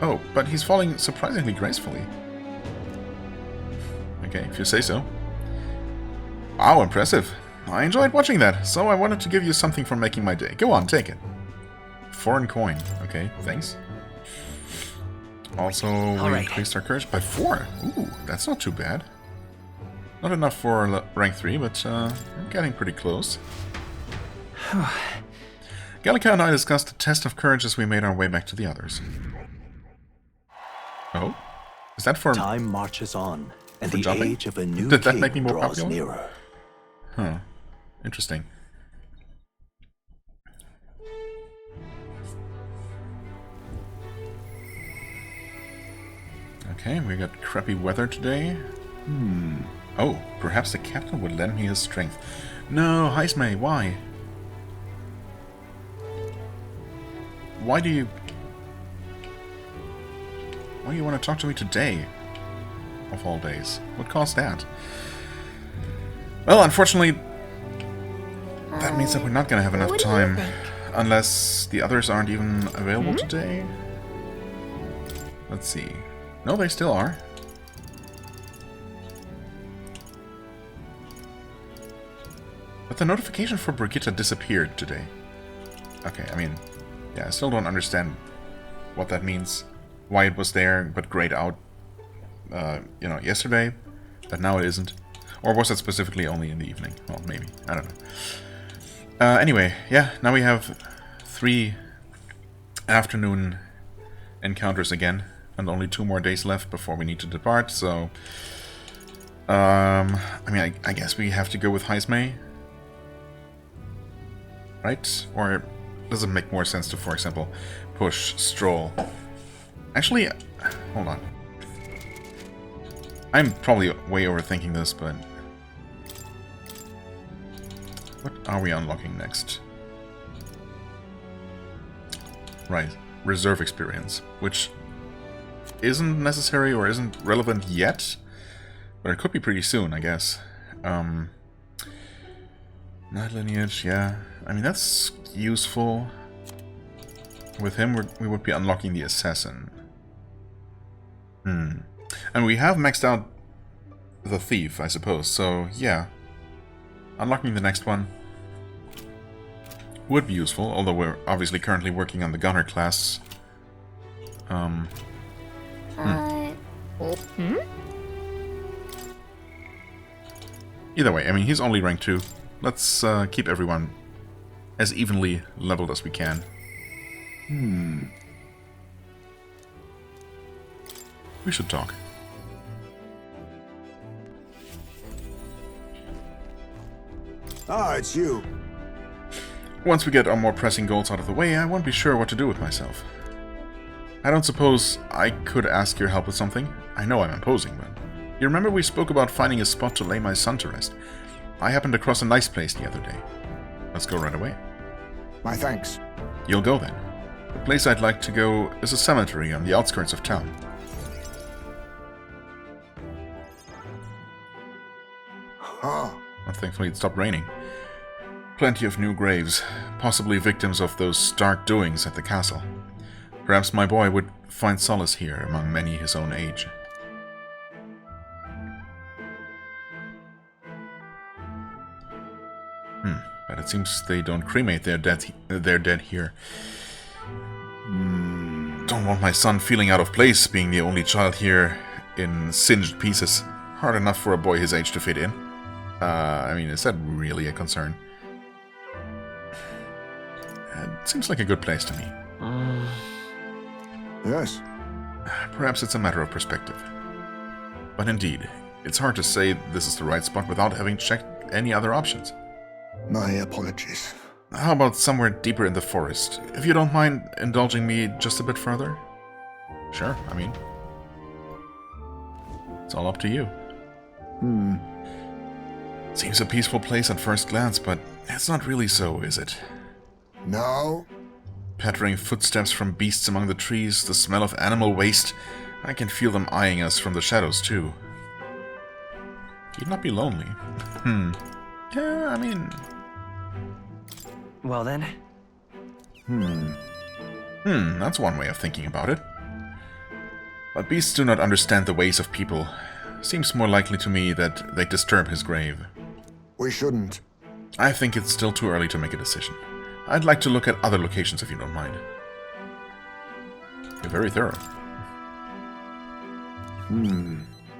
Oh, but he's falling surprisingly gracefully. Okay, if you say so. Wow, impressive. I enjoyed watching that, so I wanted to give you something for making my day. Go on, take it. Foreign coin. Okay, thanks. Also, we increased our courage by 4. Ooh, that's not too bad. Not enough for rank 3, but we're getting pretty close. Gallica and I discussed the test of courage as we made our way back to the others. Oh? Is that for... Time marches on, and For the jumping? age of a new Did that king make me more draws popular? nearer. Huh. Interesting. Okay, we got crappy weather today. Oh, perhaps the captain would lend me his strength. No, Heismay, why? Why do you want to talk to me today? Of all days. What caused that? Well, unfortunately, that means that we're not going to have enough What do you time. think? Unless the others aren't even available today. Let's see. No, they still are. But the notification for Brigitte disappeared today. Okay, I mean, yeah, I still don't understand what that means. Why it was there, but grayed out, you know, yesterday, but now it isn't. Or was that specifically only in the evening? Well, maybe. I don't know. Anyway, yeah, now we have 3 afternoon encounters again, and only 2 more days left before we need to depart, so... I mean, I guess we have to go with Heismay. Right? Or does it make more sense to, for example, push Stroll? Actually, hold on. I'm probably way overthinking this, but... What are we unlocking next? Right, reserve experience, which isn't necessary or isn't relevant yet, but it could be pretty soon, I guess. Night lineage, yeah. I mean, that's useful. With him, we would be unlocking the assassin. And we have maxed out the thief, I suppose, so yeah. Unlocking the next one would be useful, although we're obviously currently working on the gunner class. Either way, I mean, he's only rank 2. Let's keep everyone as evenly leveled as we can. We should talk. Ah, it's you. Once we get our more pressing goals out of the way, I won't be sure what to do with myself. I don't suppose I could ask your help with something? I know I'm imposing, but... You remember we spoke about finding a spot to lay my son to rest? I happened across a nice place the other day. Let's go right away. My thanks. You'll go then. The place I'd like to go is a cemetery on the outskirts of town. Huh. Well, thankfully it stopped raining. Plenty of new graves, possibly victims of those stark doings at the castle. Perhaps my boy would find solace here among many his own age. But it seems they don't cremate their dead here. Don't want my son feeling out of place, being the only child here in singed pieces. Hard enough for a boy his age to fit in. I mean, is that really a concern? It seems like a good place to me. Yes. Perhaps it's a matter of perspective. But indeed, it's hard to say this is the right spot without having checked any other options. My apologies. How about somewhere deeper in the forest? If you don't mind indulging me just a bit further? Sure, I mean... It's all up to you. Seems a peaceful place at first glance, but it's not really so, is it? No? Pattering footsteps from beasts among the trees, the smell of animal waste. I can feel them eyeing us from the shadows, too. You'd not be lonely. Yeah, I mean... Well then. That's one way of thinking about it. But beasts do not understand the ways of people. Seems more likely to me that they disturb his grave. We shouldn't. I think it's still too early to make a decision. I'd like to look at other locations if you don't mind. You're very thorough.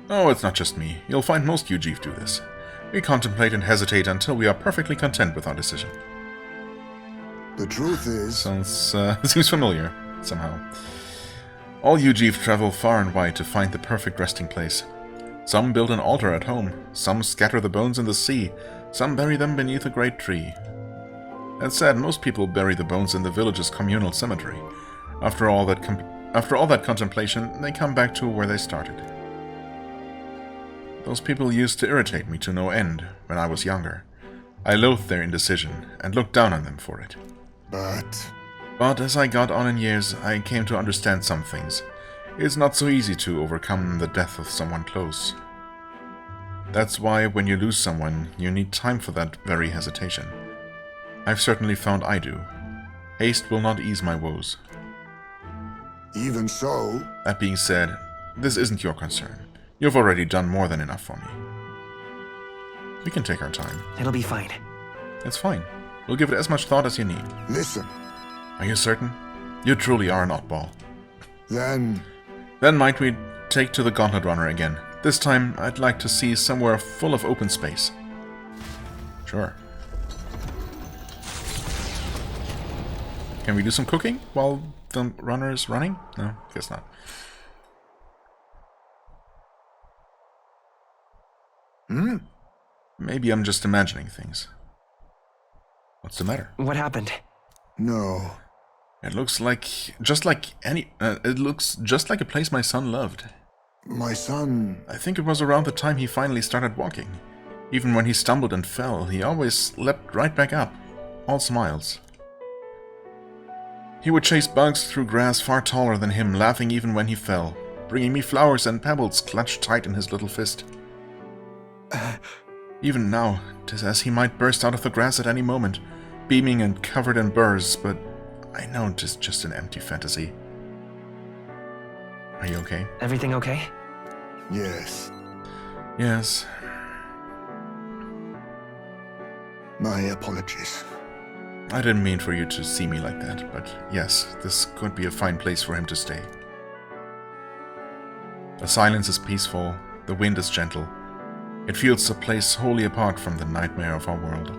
Oh, it's not just me. You'll find most UGs do this. We contemplate and hesitate until we are perfectly content with our decision. The truth is... Seems familiar, somehow. All Yujiv travel far and wide to find the perfect resting place. Some build an altar at home, some scatter the bones in the sea, some bury them beneath a great tree. That said, most people bury the bones in the village's communal cemetery. After all that contemplation, they come back to where they started. Those people used to irritate me to no end when I was younger. I loathed their indecision and looked down on them for it. But as I got on in years, I came to understand some things. It's not so easy to overcome the death of someone close. That's why when you lose someone, you need time for that very hesitation. I've certainly found I do. Haste will not ease my woes. Even so... That being said, this isn't your concern. You've already done more than enough for me. We can take our time. It'll be fine. It's fine. We'll give it as much thought as you need. Listen. Are you certain? You truly are an oddball. Then might we take to the Gauntlet Runner again? This time, I'd like to see somewhere full of open space. Sure. Can we do some cooking while the runner is running? No, guess not. Maybe I'm just imagining things. What's the matter? What happened? No. It looks like it looks just like a place my son loved. My son... I think it was around the time he finally started walking. Even when he stumbled and fell, he always leapt right back up, all smiles. He would chase bugs through grass far taller than him, laughing even when he fell, bringing me flowers and pebbles clutched tight in his little fist. Even now, 'tis as he might burst out of the grass at any moment, beaming and covered in burrs, but I know 'tis just an empty fantasy. Are you okay? Everything okay? Yes. Yes. My apologies. I didn't mean for you to see me like that, but yes, this could be a fine place for him to stay. The silence is peaceful, the wind is gentle. It feels a place wholly apart from the nightmare of our world.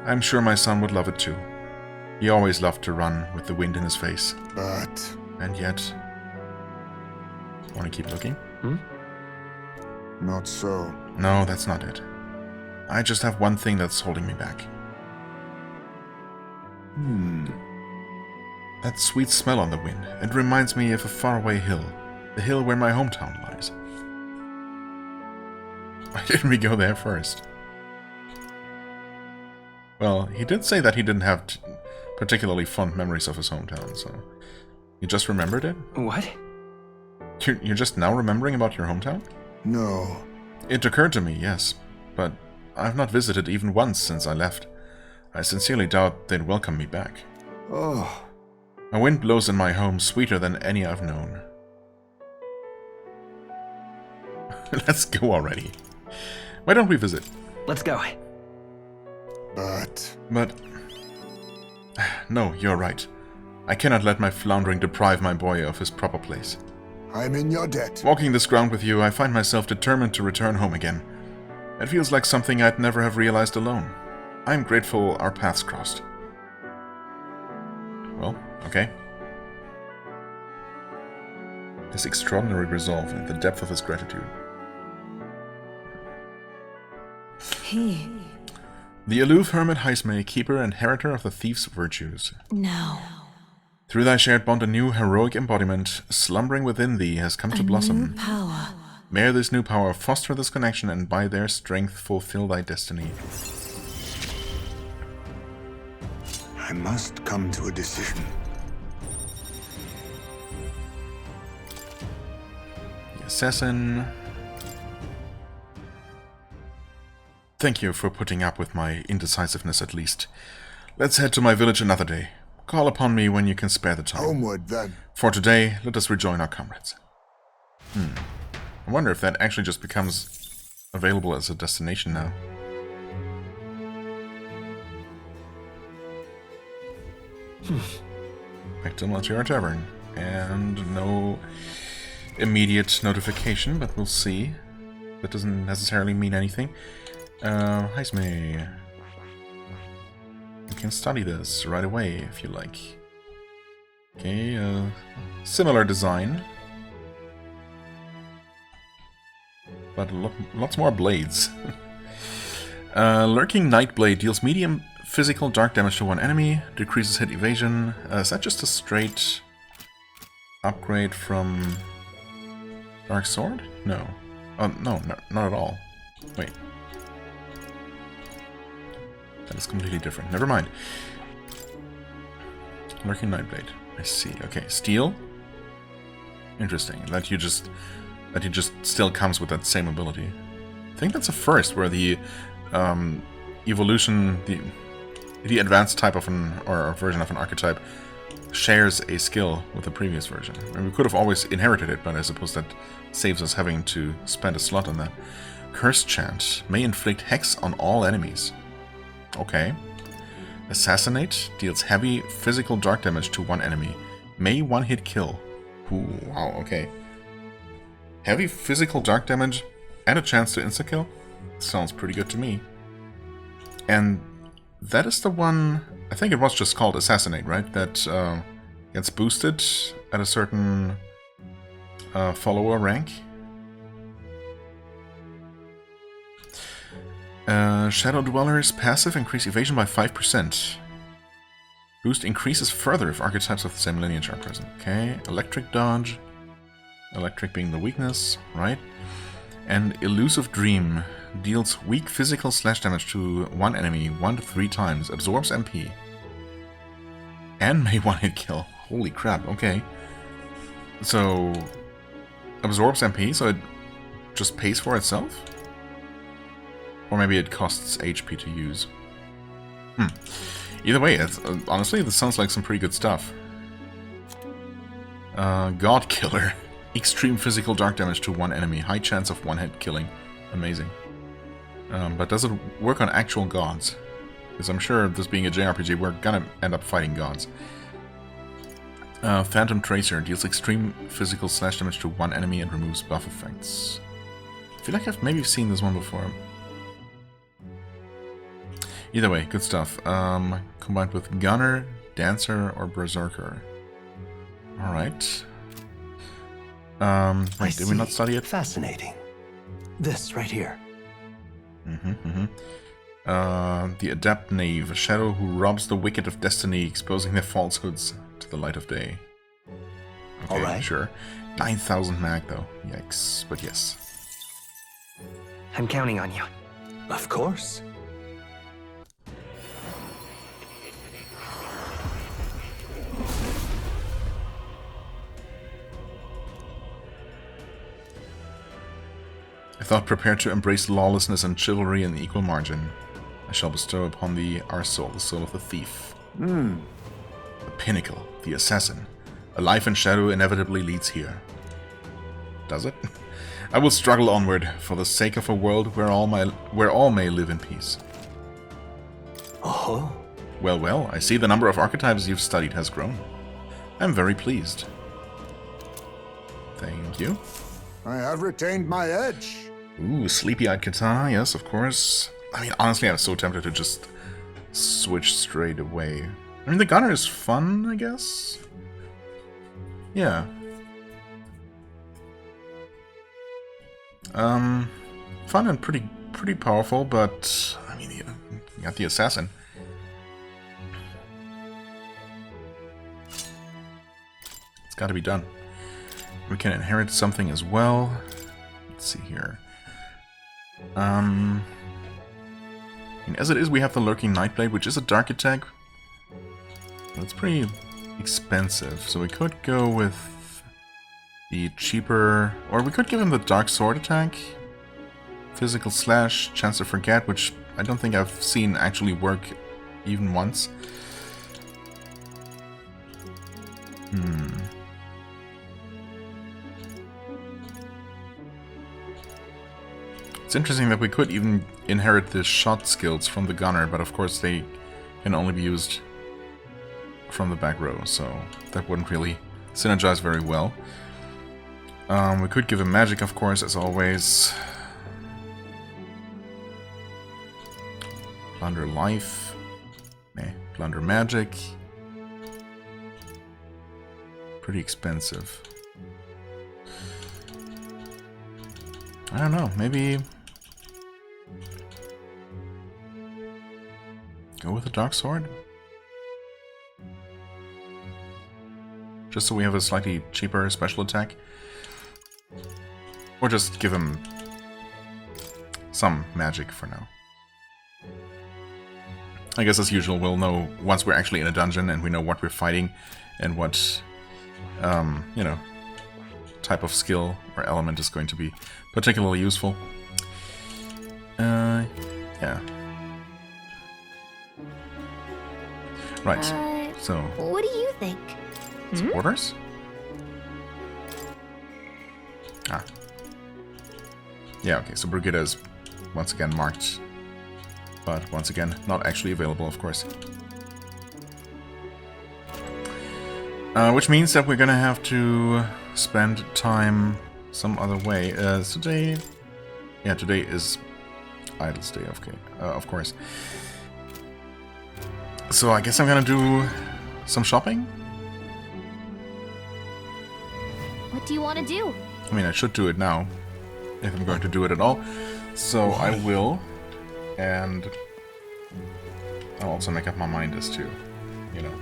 I'm sure my son would love it too. He always loved to run with the wind in his face. But... And yet... Want to keep looking? Not so. No, that's not it. I just have one thing that's holding me back. That sweet smell on the wind. It reminds me of a faraway hill. The hill where my hometown lies. Why didn't we go there first? Well, he did say that he didn't have particularly fond memories of his hometown, so... You just remembered it? What? You're just now remembering about your hometown? No. It occurred to me, yes, but I've not visited even once since I left. I sincerely doubt they'd welcome me back. Oh. A wind blows in my home sweeter than any I've known. Let's go already. Why don't we visit? Let's go. But... No, you're right. I cannot let my floundering deprive my boy of his proper place. I'm in your debt. Walking this ground with you, I find myself determined to return home again. It feels like something I'd never have realized alone. I'm grateful our paths crossed. Well, okay. His extraordinary resolve and the depth of his gratitude. He... The aloof hermit Heismay, keeper and inheritor of the thief's virtues. No. Through thy shared bond, a new heroic embodiment, slumbering within thee, has come to blossom. New power. May this new power foster this connection, and by their strength fulfill thy destiny. I must come to a decision. The assassin. Thank you for putting up with my indecisiveness at least. Let's head to my village another day. Call upon me when you can spare the time. Homeward, then. For today, let us rejoin our comrades. I wonder if that actually just becomes available as a destination now. Back to Military Tavern. And no immediate notification, but we'll see. That doesn't necessarily mean anything. Heismay. You can study this right away if you like. Okay, similar design. But lots more blades. Lurking Nightblade deals medium physical dark damage to one enemy, decreases hit evasion. Is that just a straight upgrade from Dark Sword? No. Oh, no, not at all. Wait. That is completely different. Never mind. Lurking Nightblade. I see. Okay, Steel. Interesting. That you just still comes with that same ability. I think that's a first where the evolution, the advanced type of or version of an archetype shares a skill with the previous version. And we could have always inherited it, but I suppose that saves us having to spend a slot on that. Curse Chant may inflict hex on all enemies. Okay. Assassinate deals heavy physical dark damage to one enemy. May one-hit kill. Ooh, wow, okay. Heavy physical dark damage and a chance to insta-kill? Sounds pretty good to me. And that is the one... I think it was just called Assassinate, right? That gets boosted at a certain follower rank. Shadow Dweller's passive increase evasion by 5%. Boost increases further if archetypes of the same lineage are present. Okay, Electric Dodge. Electric being the weakness, right? And Elusive Dream deals weak physical slash damage to one enemy 1 to 3 times, absorbs MP, and may one-hit kill. Holy crap, okay. So, absorbs MP, so it just pays for itself? Or maybe it costs HP to use. Either way, honestly, this sounds like some pretty good stuff. God Killer. Extreme physical dark damage to one enemy. High chance of one-hit killing. Amazing. But does it work on actual gods? Because I'm sure, this being a JRPG, we're gonna end up fighting gods. Phantom Tracer deals extreme physical slash damage to one enemy and removes buff effects. I feel like I've maybe seen this one before. Either way, good stuff. Combined with Gunner, Dancer, or Berserker. Alright. Wait, did we not study it? Fascinating. This right here. The Adept Knave, a shadow who robs the wicked of destiny, exposing their falsehoods to the light of day. Okay, Alright. Sure. 9,000 mag though. Yikes. But yes. I'm counting on you. Of course. I thought prepared to embrace lawlessness and chivalry in equal margin. I shall bestow upon thee our soul, the soul of the thief. The pinnacle, the assassin. A life in shadow inevitably leads here. Does it? I will struggle onward, for the sake of a world where all may live in peace. Oh. Well, well, I see the number of archetypes you've studied has grown. I'm very pleased. Thank you. I have retained my edge. Ooh, Sleepy-Eyed Katana, yes, of course. I mean, honestly, I was so tempted to just switch straight away. I mean, the gunner is fun, I guess? Yeah. Fun and pretty powerful, but, I mean, you got the assassin. It's gotta be done. We can inherit something as well. Let's see here. I mean, as it is, we have the Lurking Nightblade, which is a dark attack. But it's pretty expensive, so we could go with the cheaper... Or we could give him the Dark Sword attack. Physical Slash, Chance to Forget, which I don't think I've seen actually work even once. It's interesting that we could even inherit the shot skills from the gunner, but of course they can only be used from the back row, so that wouldn't really synergize very well. We could give him magic, of course, as always. Plunder life. Plunder magic. pretty expensive. I don't know, maybe go with the Dark Sword? Just so we have a slightly cheaper special attack? Or just give him some magic for now. I guess as usual we'll know once we're actually in a dungeon and we know what we're fighting and what, you know, type of skill or element is going to be particularly useful. Yeah. Right, so... What do you think? Supporters? Ah. Yeah, okay, so Brigida is once again marked, but once again, not actually available, of course. Which means that we're gonna have to spend time some other way. Today... Yeah, today is Idle's Day, okay, of course. So I guess I'm gonna do some shopping? What do you want to do? I mean, I should do it now, if I'm going to do it at all. So I will, and I'll also make up my mind as to, you know,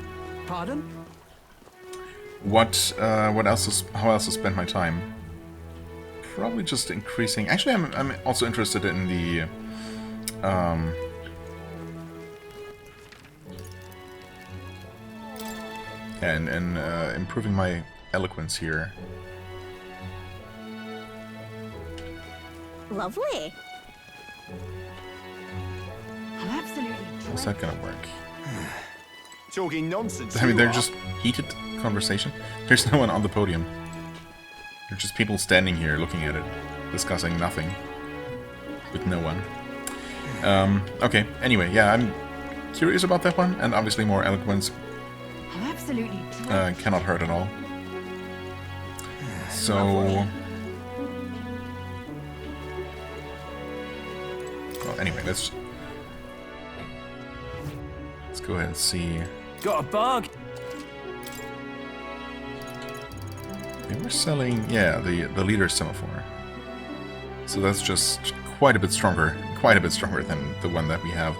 Pardon? what else is, how else to spend my time. Probably just increasing. Actually, I'm also interested in the and improving my eloquence here. Lovely. How's that gonna work? Talking nonsense. I mean, they're just heated conversation. There's no one on the podium. They're just people standing here looking at it, discussing nothing with no one. Okay, anyway, yeah, I'm curious about that one, and obviously more eloquence cannot hurt at all. So... Well, anyway, let's go ahead and see. Got a bug? They were selling, yeah, the leader semaphore. So that's just quite a bit stronger than the one that we have.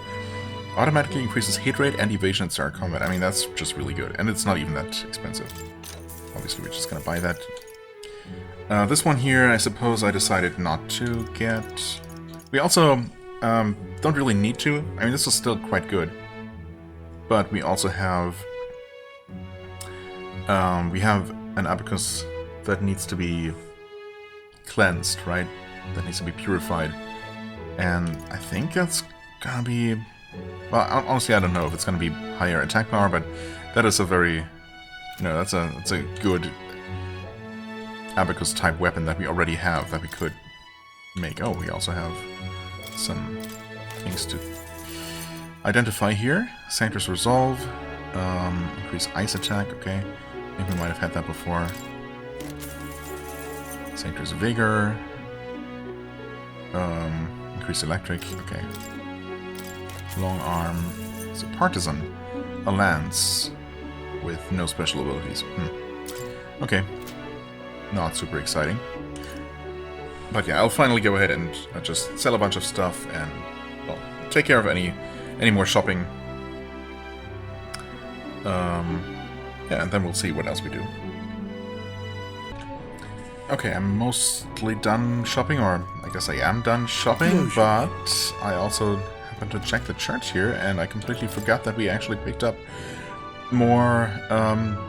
Automatically increases hit rate and evasion at start combat. I mean, that's just really good, and it's not even that expensive. Obviously, we're just gonna buy that. This one here, I suppose I decided not to get. We also don't really need to. I mean, this is still quite good, but we also have an abacus that needs to be cleansed, right? That needs to be purified, and I think that's gonna be. Well, honestly, I don't know if it's gonna be higher attack power, but that is a very, you know, that's a good abacus type weapon that we already have that we could make. Oh, we also have some things to identify here. Sanctus Resolve, increase ice attack. Okay, I think we might have had that before. Sanctus Vigor, increase electric. Okay. Long arm. It's a partisan. A lance with no special abilities. Okay. Not super exciting. But yeah, I'll finally go ahead and just sell a bunch of stuff and, well, take care of any more shopping. Yeah, and then we'll see what else we do. Okay, I'm mostly done shopping, or I guess I am done shopping, but I also happened to check the charts here, and I completely forgot that we actually picked up more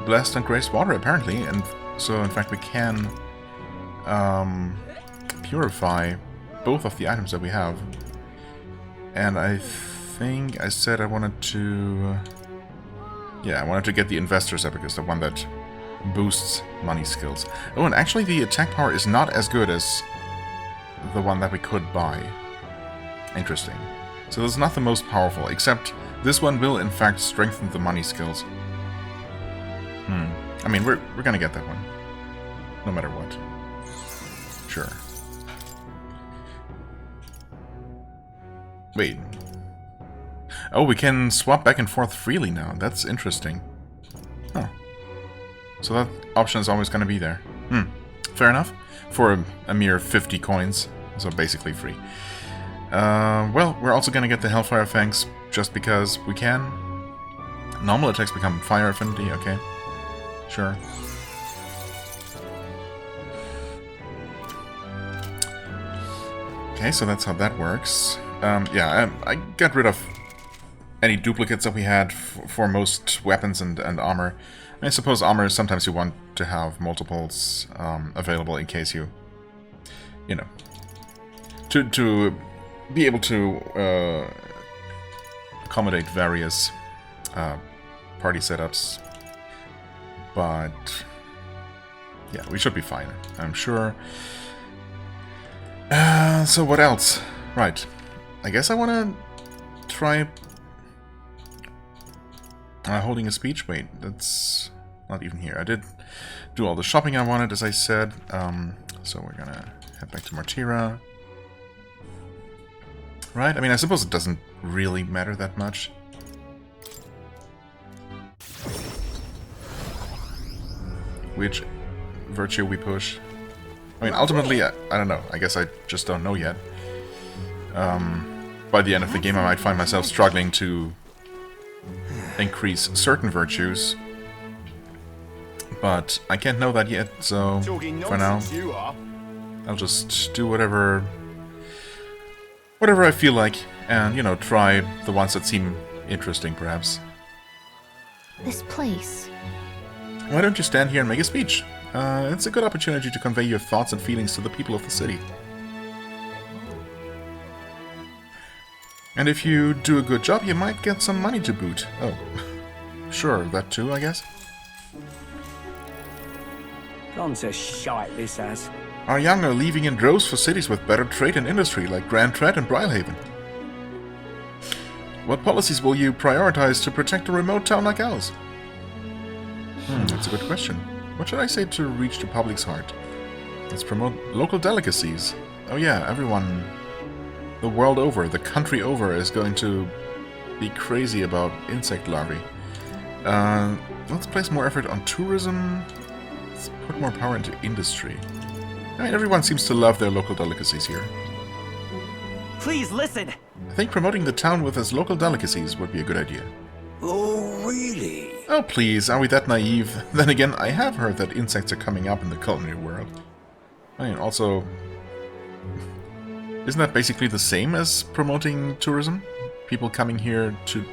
Blessed and Graced Water, apparently, and so in fact we can purify both of the items that we have. And I think I said I wanted to... Yeah, I wanted to get the Investor's Abacus, the one that boosts money skills. Oh, and actually the attack power is not as good as the one that we could buy. Interesting. So this is not the most powerful, except this one will in fact strengthen the money skills. I mean, we're gonna get that one. No matter what. Sure. Wait. Oh, we can swap back and forth freely now. That's interesting. Huh. So that option is always going to be there. Fair enough. For a mere 50 coins. So basically free. Well, we're also going to get the Hellfire Fangs just because we can. Normal attacks become fire affinity, okay. Sure. Okay, so that's how that works. Yeah, I got rid of any duplicates that we had for most weapons and armor. I suppose armor, sometimes you want to have multiples available in case you know, to be able to accommodate various party setups. But yeah, we should be fine, I'm sure. So what else? Right. I guess I want to try holding a speech. Wait, that's not even here. I did do all the shopping I wanted, as I said. So we're gonna head back to Martira. Right? I mean, I suppose it doesn't really matter that much. Which virtue we push. I mean, ultimately, I don't know. I guess I just don't know yet. By the end of the game, I might find myself struggling to increase certain virtues. But I can't know that yet, so for now, I'll just do whatever I feel like, and, you know, try the ones that seem interesting, perhaps. This place. Why don't you stand here and make a speech? It's a good opportunity to convey your thoughts and feelings to the people of the city. And if you do a good job, you might get some money to boot. Oh, sure, that too, I guess. Gone to shite, this has. Our young are leaving in droves for cities with better trade and industry, like Grand Tread and Brylehaven. What policies will you prioritize to protect a remote town like ours? That's a good question. What should I say to reach the public's heart? Let's promote local delicacies. Oh yeah, everyone, the world over, the country over, is going to be crazy about insect larvae. Let's place more effort on tourism. Let's put more power into industry. I mean, everyone seems to love their local delicacies here. Please listen! I think promoting the town with its local delicacies would be a good idea. Oh, really? Oh please, are we that naive? Then again, I have heard that insects are coming up in the culinary world. I mean, also, isn't that basically the same as promoting tourism? People coming here to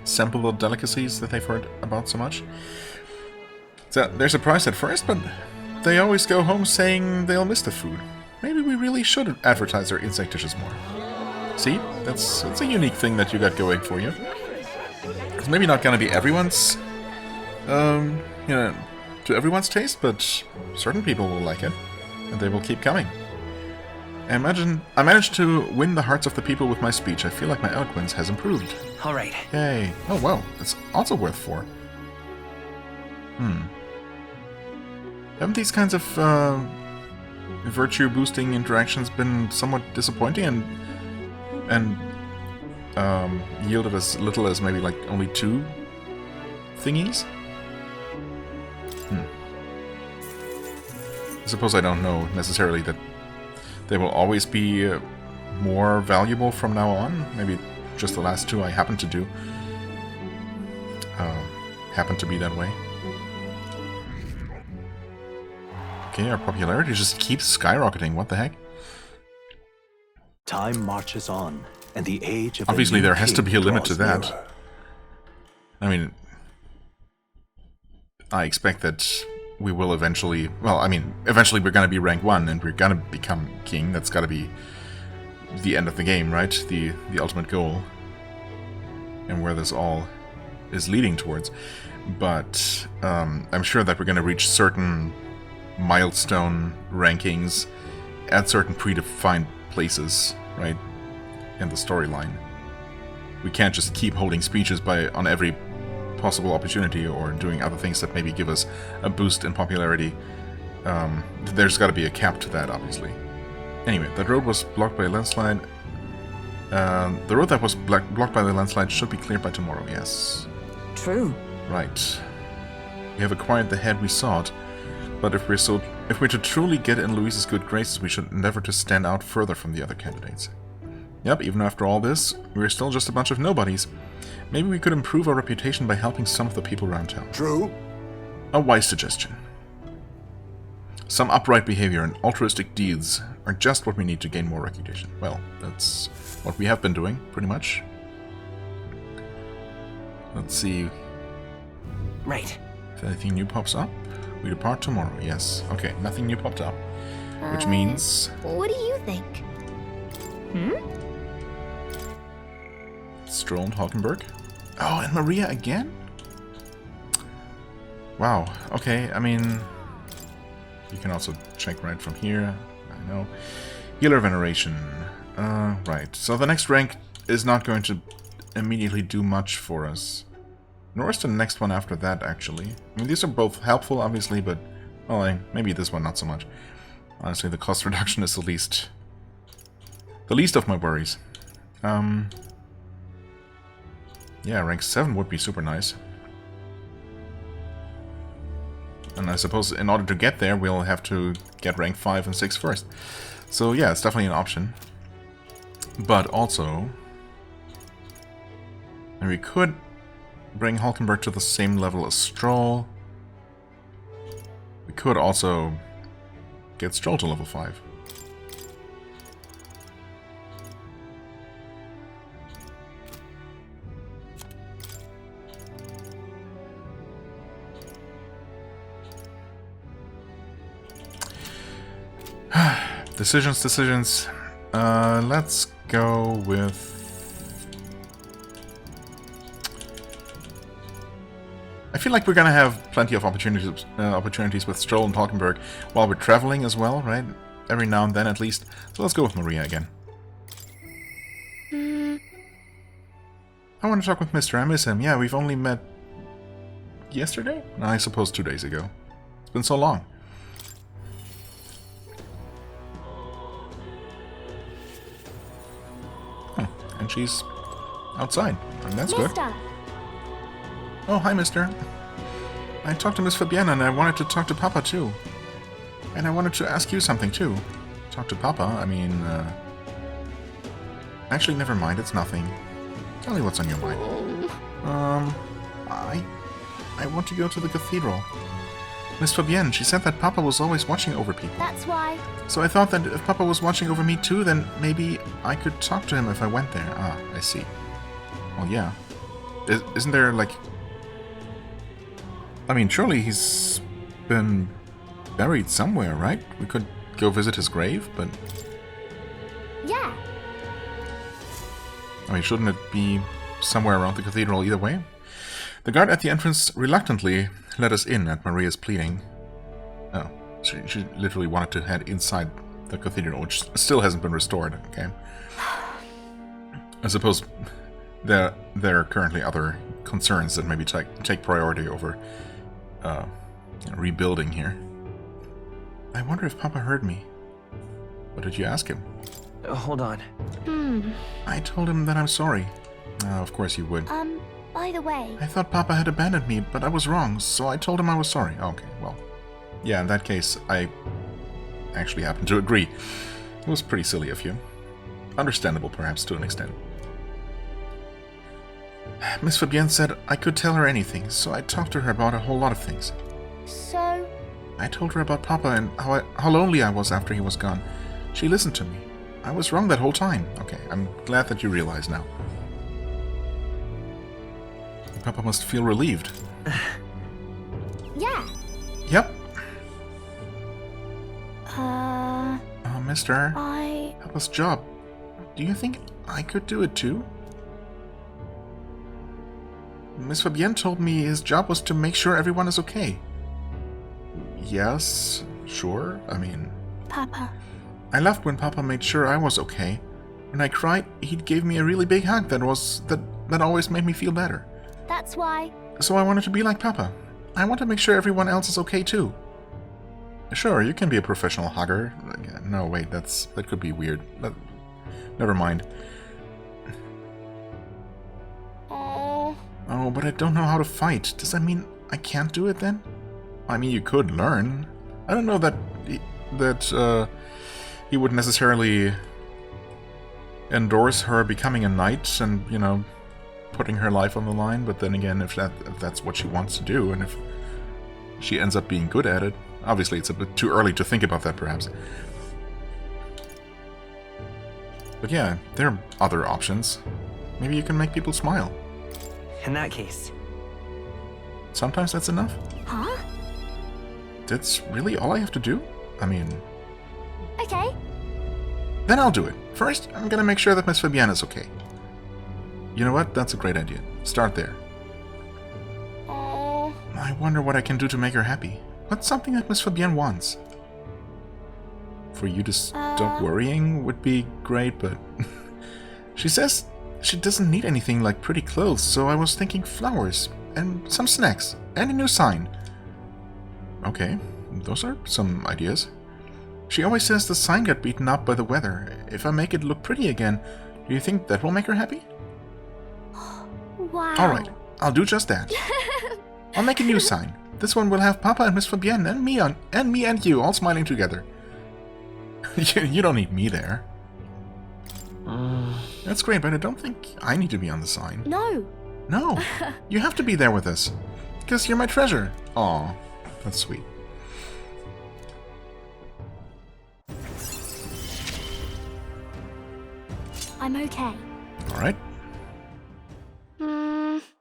sample the delicacies that they've heard about so much? So they're surprised at first, but they always go home saying they'll miss the food. Maybe we really should advertise our insect dishes more. See? That's a unique thing that you got going for you. It's maybe not gonna be everyone's, you know, to everyone's taste, but certain people will like it, and they will keep coming. I managed to win the hearts of the people with my speech. I feel like my eloquence has improved. All right. Yay. Oh, wow. It's also worth 4. Haven't these kinds of virtue-boosting interactions been somewhat disappointing and yielded as little as maybe like only 2 thingies? I suppose I don't know necessarily that they will always be more valuable from now on. Maybe just the last 2 I happened to do happened to be that way. Okay, our popularity just keeps skyrocketing. What the heck? Time marches on, and the age of Obviously, there has to be a limit to that. Nearer. I mean, I expect that we will eventually... Well, I mean, eventually we're going to be rank 1, and we're going to become king. That's got to be the end of the game, right? The ultimate goal. And where this all is leading towards. But I'm sure that we're going to reach certain milestone rankings at certain predefined places, right, in the storyline. We can't just keep holding speeches on every possible opportunity or doing other things that maybe give us a boost in popularity. There's got to be a cap to that, obviously. Anyway, that road was blocked by a landslide. The road that was blocked by the landslide should be cleared by tomorrow, yes. True. Right. We have acquired the head we sought, but if we're to truly get in Louise's good graces, we should endeavor to stand out further from the other candidates. Yep, even after all this, we're still just a bunch of nobodies. Maybe we could improve our reputation by helping some of the people around town. True. A wise suggestion. Some upright behavior and altruistic deeds are just what we need to gain more recognition. Well, that's what we have been doing, pretty much. Let's see Right. if anything new pops up. We depart tomorrow, yes. Okay, nothing new popped up. Which means... What do you think? Stroll and Hulkenberg. Oh, and Maria again? Wow, okay, I mean... You can also check right from here. I know. Healer Veneration. Right. So the next rank is not going to immediately do much for us. Nor is the next one after that, actually. I mean, these are both helpful, obviously, but... Well, maybe this one not so much. Honestly, the cost reduction is the least of my worries. Yeah, rank 7 would be super nice. And I suppose in order to get there, we'll have to get rank 5 and 6 first. So yeah, it's definitely an option. But also... And we could bring Hulkenberg to the same level as Stroll. We could also get Stroll to level 5. Decisions. Let's go with... I feel like we're gonna have plenty of opportunities with Stroll and Hulkenberg while we're traveling as well, right? Every now and then at least. So let's go with Maria again. I want to talk with Mr. I miss him. Yeah, we've only met... yesterday? No, I suppose 2 days ago. It's been so long. And she's outside, and that's good. Oh, hi, mister. I talked to Miss Fabienne, and I wanted to talk to Papa, too. And I wanted to ask you something, too. Talk to Papa? I mean, Actually, never mind, it's nothing. Tell me what's on your mind. I want to go to the cathedral. Miss Fabienne, she said that Papa was always watching over people. That's why. So I thought that if Papa was watching over me too, then maybe I could talk to him if I went there. Ah, I see. Well, yeah. Isn't there, like... I mean, surely he's been buried somewhere, right? We could go visit his grave, but... Yeah. I mean, shouldn't it be somewhere around the cathedral either way? The guard at the entrance reluctantly let us in at Maria's pleading. Oh, she literally wanted to head inside the cathedral, which still hasn't been restored, okay? I suppose there are currently other concerns that maybe take priority over rebuilding here. I wonder if Papa heard me. What did you ask him? Hold on. I told him that I'm sorry. Of course you would. By the way... I thought Papa had abandoned me, but I was wrong, so I told him I was sorry. Okay, well. Yeah, in that case, I actually happen to agree. It was pretty silly of you. Understandable, perhaps, to an extent. Miss Fabienne said I could tell her anything, so I talked to her about a whole lot of things. So? I told her about Papa and how lonely I was after he was gone. She listened to me. I was wrong that whole time. Okay, I'm glad that you realize now. Papa must feel relieved. Yeah. Yep. Mister. Papa's job. Do you think I could do it too? Miss Fabienne told me his job was to make sure everyone is okay. Yes, sure. I mean... Papa. I laughed when Papa made sure I was okay. When I cried, he gave me a really big hug that always made me feel better. That's why. So I wanted to be like Papa. I want to make sure everyone else is okay too. Sure, you can be a professional hugger. No, wait, that could be weird. Never mind. Oh. Oh, but I don't know how to fight. Does that mean I can't do it then? I mean, you could learn. I don't know that he would necessarily endorse her becoming a knight and, you know, putting her life on the line, but then again, if that's what she wants to do, and if she ends up being good at it, obviously it's a bit too early to think about that, perhaps. But yeah, there are other options. Maybe you can make people smile. In that case. Sometimes that's enough. Huh? That's really all I have to do? I mean... Okay. Then I'll do it. First, I'm gonna make sure that Miss Fabienne is okay. You know what? That's a great idea. Start there. I wonder what I can do to make her happy. What's something that Miss Fabienne wants? For you to stop worrying would be great, but... She says she doesn't need anything like pretty clothes, so I was thinking flowers, and some snacks, and a new sign. Okay, those are some ideas. She always says the sign got beaten up by the weather. If I make it look pretty again, do you think that will make her happy? Wow. Alright, I'll do just that. I'll make a new sign. This one will have Papa and Miss Fabienne and me and you all smiling together. You don't need me there. That's great, but I don't think I need to be on the sign. No. No, you have to be there with us. Because you're my treasure. Aw, that's sweet. I'm okay. Alright.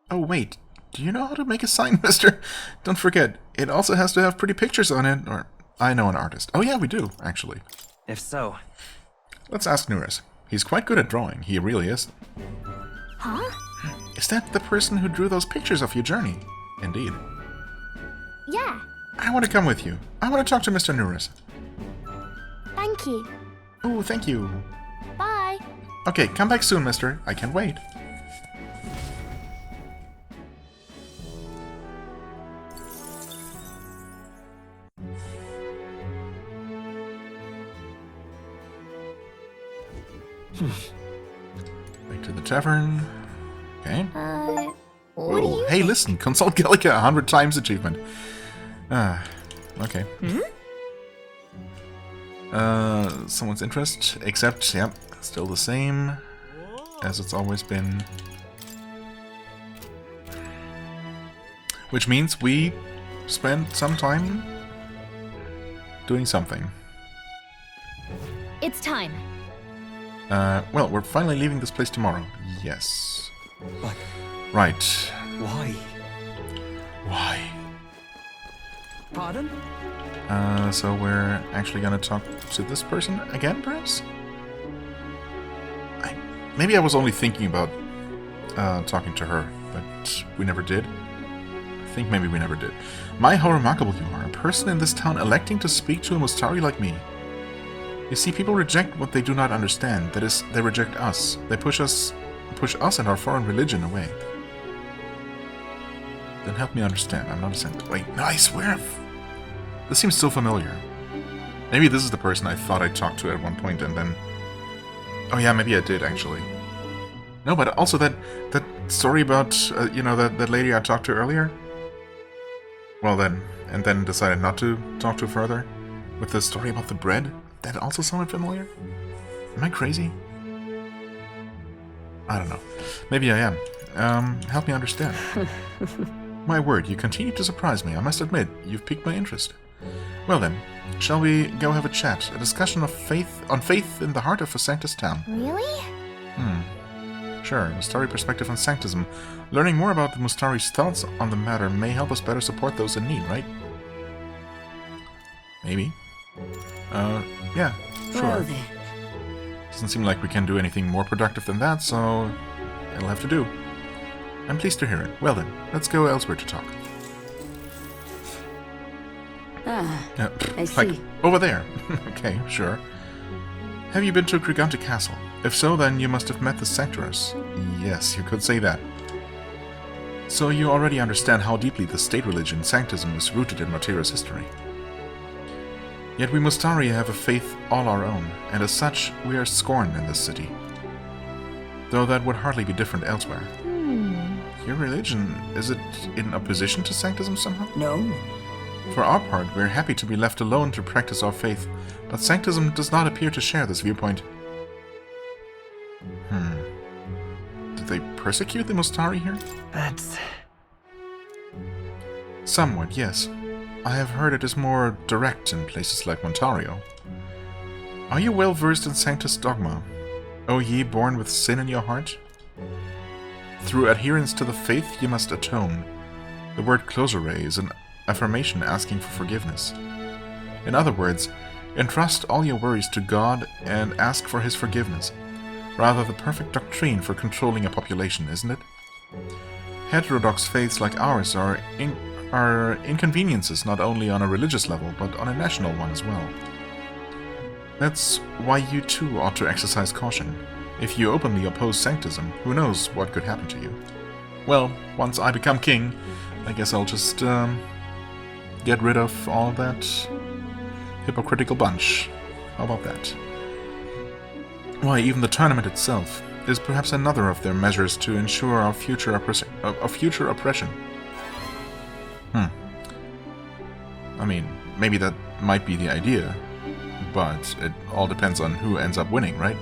Oh, wait. Do you know how to make a sign, mister? Don't forget, it also has to have pretty pictures on it, or... I know an artist. Oh yeah, we do, actually. If so. Let's ask Nuris. He's quite good at drawing. He really is. Huh? Is that the person who drew those pictures of your journey? Indeed. Yeah. I want to come with you. I want to talk to Mr. Nuris. Thank you. Oh, thank you. Bye. Okay, come back soon, mister. I can't wait. Back to the tavern. Okay. What do you... Hey, listen, consult Gallica 100 times achievement. Okay. Someone's interest, except, yep, still the same as it's always been. Which means we spent some time doing something. It's time. Well, we're finally leaving this place tomorrow. Yes. But Right. why? Why? Pardon? So we're actually gonna talk to this person again, perhaps? Maybe I was only thinking about talking to her, but we never did. I think maybe we never did. My, how remarkable you are. A person in this town electing to speak to a Mustari like me. You see, people reject what they do not understand. That is, they reject us. They push us and our foreign religion away. Then help me understand. I'm not a saint. Wait, no, I swear. This seems so familiar. Maybe this is the person I thought I talked to at one point, and then... Oh yeah, maybe I did, actually. No, but also that story about, you know, that lady I talked to earlier? Well then, and then decided not to talk to her further? With the story about the bread? That also sounded familiar? Am I crazy? I don't know. Maybe I am. Help me understand. My word, you continue to surprise me. I must admit, you've piqued my interest. Well then, shall we go have a chat? A discussion of faith in the heart of a sanctus town. Really? Sure, Mustari perspective on sanctism. Learning more about the Mustari's thoughts on the matter may help us better support those in need, right? Maybe. Yeah, sure. Well then. Doesn't seem like we can do anything more productive than that, so it'll have to do. I'm pleased to hear it. Well then, let's go elsewhere to talk. I see. Like, over there. Okay, sure. Have you been to Gigante Castle? If so, then you must have met the Sanctorus. Yes, you could say that. So you already understand how deeply the state religion, Sanctism, is rooted in Matera's history. Yet we Mustari have a faith all our own, and as such, we are scorned in this city. Though that would hardly be different elsewhere. your religion, is it in opposition to Sanctism somehow? No. For our part, we're happy to be left alone to practice our faith, but Sanctism does not appear to share this viewpoint. Did they persecute the Mustari here? That's... Somewhat, yes. I have heard it is more direct in places like Montario. Are you well versed in Sanctus dogma? O ye born with sin in your heart? Through adherence to the faith you must atone. The word closure is an affirmation asking for forgiveness. In other words, entrust all your worries to God and ask for his forgiveness. Rather the perfect doctrine for controlling a population, isn't it? Heterodox faiths like ours are inconveniences not only on a religious level, but on a national one as well. That's why you too ought to exercise caution. If you openly oppose Sanctism, who knows what could happen to you. Well, once I become king, I guess I'll just get rid of all of that hypocritical bunch. How about that? Why, even the tournament itself is perhaps another of their measures to ensure our future oppression. I mean, maybe that might be the idea, but it all depends on who ends up winning, right?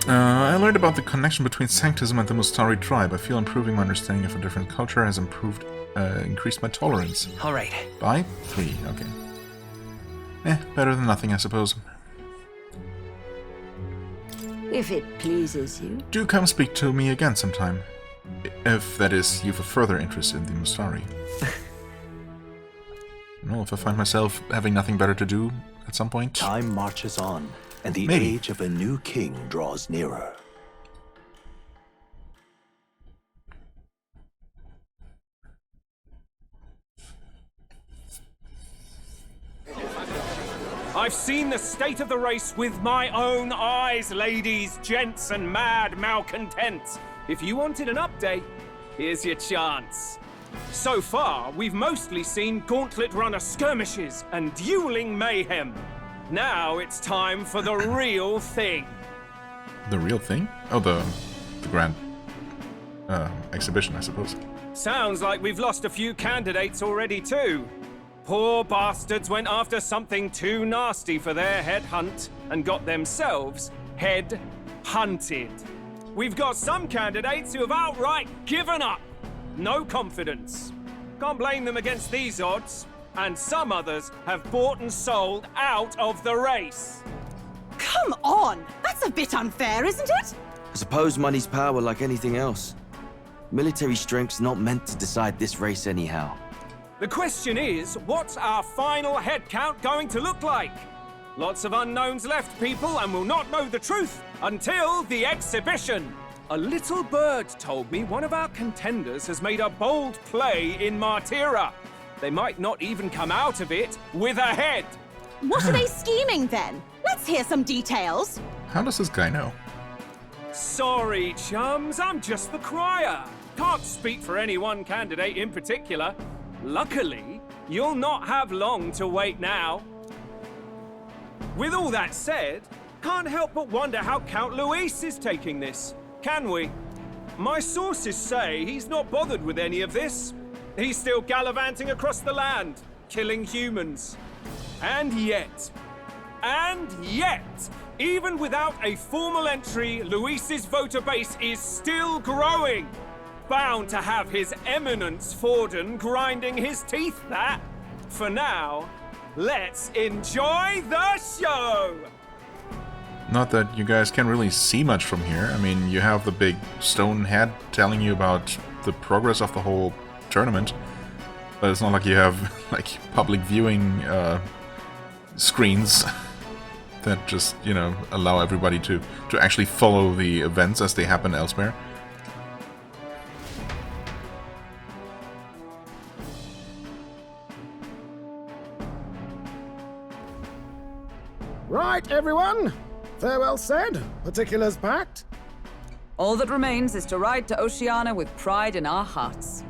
I learned about the connection between Sanctism and the Mustari tribe. I feel improving my understanding of a different culture has increased my tolerance. Alright. By 3, okay. Better than nothing, I suppose. If it pleases you. Do come speak to me again sometime. If, that is, you've a further interest in the Mustari. Well, if I find myself having nothing better to do at some point... Time marches on, and the Maybe. age of a new king draws nearer. I've seen the state of the race with my own eyes, ladies, gents, and mad malcontents. If you wanted an update, here's your chance. So far, we've mostly seen gauntlet runner skirmishes and dueling mayhem. Now it's time for the real thing. The real thing? Oh, the grand exhibition, I suppose. Sounds like we've lost a few candidates already too. Poor bastards went after something too nasty for their head hunt and got themselves head hunted. We've got some candidates who have outright given up. No confidence. Can't blame them against these odds. And some others have bought and sold out of the race. Come on! That's a bit unfair, isn't it? I suppose money's power like anything else. Military strength's not meant to decide this race anyhow. The question is, what's our final head count going to look like? Lots of unknowns left, people, and we'll not know the truth until the exhibition. A little bird told me one of our contenders has made a bold play in Martyra. They might not even come out of it with a head. What are they scheming then? Let's hear some details. How does this guy know? Sorry, chums, I'm just the crier. Can't speak for any one candidate in particular. Luckily, you'll not have long to wait now. With all that said, can't help but wonder how Count Luis is taking this. Can we? My sources say he's not bothered with any of this. He's still gallivanting across the land, killing humans. And yet, even without a formal entry, Luis's voter base is still growing. Bound to have His Eminence Forden grinding his teeth, that. For now, let's enjoy the show! Not that you guys can really see much from here. I mean, you have the big stone head telling you about the progress of the whole tournament, but it's not like you have like public viewing screens that just, you know, allow everybody to actually follow the events as they happen elsewhere. Right, everyone. Farewell said, particulars packed. All that remains is to ride to Oceania with pride in our hearts.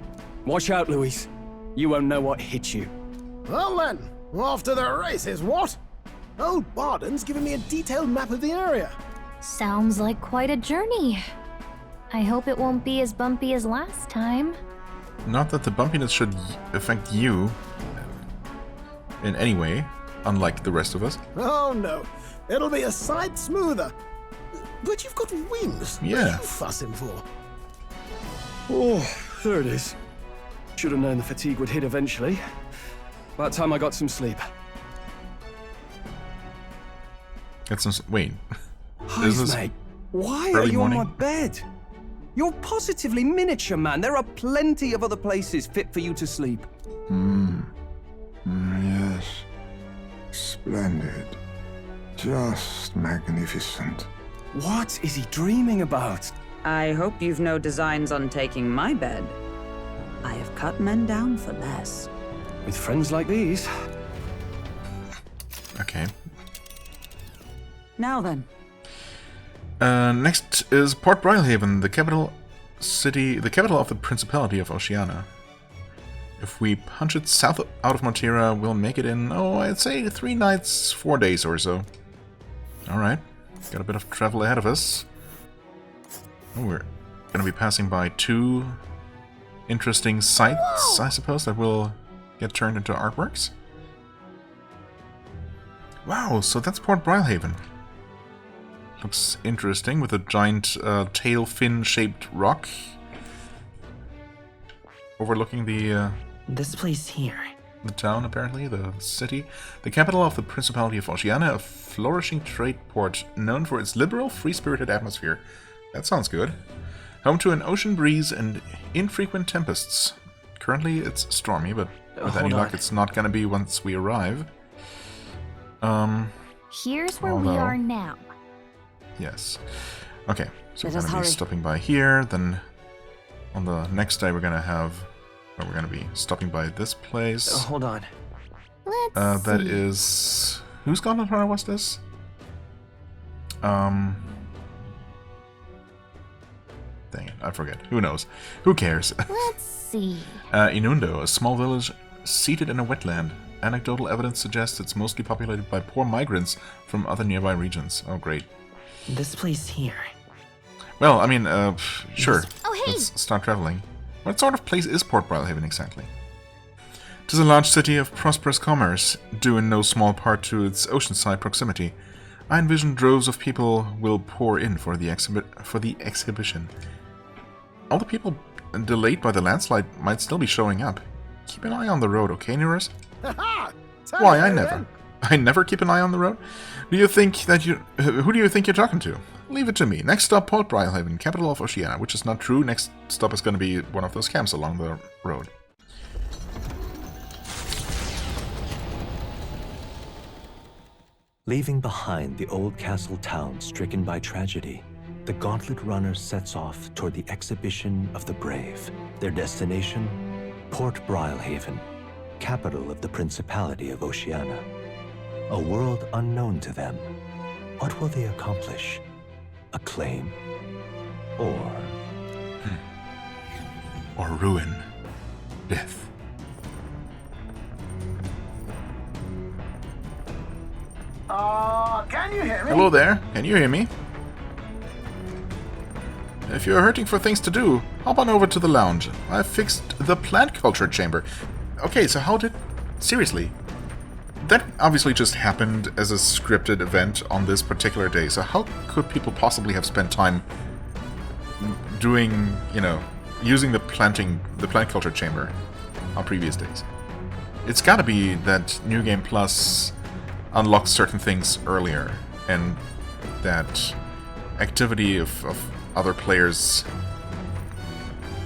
Watch out, Luis. You won't know what hit you. Well then, off to the races, what? Old Barden's giving me a detailed map of the area. Sounds like quite a journey. I hope it won't be as bumpy as last time. Not that the bumpiness should affect you in any way, unlike the rest of us. Oh no, it'll be a sight smoother. But you've got wings. Yeah. What are you fussing for? Oh, there it is. Should have known the fatigue would hit eventually. About time I got some sleep. Get some... Wait. Heis, mate, why are early you morning? on my bed? You're positively miniature, man. There are plenty of other places fit for you to sleep. Yes. Splendid. Just magnificent. What is he dreaming about? I hope you've no designs on taking my bed. I have cut men down for less. With friends like these. Okay. Now then. Next is Port Brilehaven, the capital of the Principality of Oceania. If we punch it south out of Montira, we'll make it in, I'd say 3 nights, 4 days or so. Alright, got a bit of travel ahead of us. Oh, we're gonna be passing by 2 interesting sites, I suppose, that will get turned into artworks. Wow, so that's Port Brilehaven. Looks interesting, with a giant tail fin-shaped rock overlooking the This place here. the town, apparently, the city. The capital of the Principality of Oceania, a flourishing trade port known for its liberal, free-spirited atmosphere. That sounds good. Home to an ocean breeze and infrequent tempests. Currently, it's stormy, but with any luck, it's not going to be once we arrive. Here's where we are now. Yes. Okay, so Let we're us going to be hurry. stopping by here, then on the next day we're going to have... Well, we're going to be stopping by this place. Hold on. Let's That see. is... Whose Gauntlet Runner was this? Dang it, I forget. Who knows? Who cares? Let's see. Inundo, a small village seated in a wetland. Anecdotal evidence suggests it's mostly populated by poor migrants from other nearby regions. Oh, great. This place here. Well, I mean, sure. Oh, hey! Let's start traveling. What sort of place is Port Brilehaven exactly? It is a large city of prosperous commerce, due in no small part to its oceanside proximity. I envision droves of people will pour in for the exhibition. All the people delayed by the landslide might still be showing up. Keep an eye on the road, okay, Nearest? Why, I never. I never keep an eye on the road? Do you think that you... Who do you think you're talking to? Leave it to me. Next stop, Port Brilehaven, capital of Oceania, which is not true. Next stop is going to be one of those camps along the road. Leaving behind the old castle town stricken by tragedy, the Gauntlet Runner sets off toward the exhibition of the brave. Their destination, Port Brilehaven, capital of the Principality of Oceania. A world unknown to them. What will they accomplish? Acclaim? Or ruin. Death. Can you hear me? Hello there. Can you hear me? If you're hurting for things to do, hop on over to the lounge. I've fixed the plant culture chamber. Okay, so how did... Seriously. That obviously just happened as a scripted event on this particular day, so how could people possibly have spent time doing, you know, using the plant culture chamber on previous days? It's gotta be that New Game Plus unlocks certain things earlier, and that activity of other players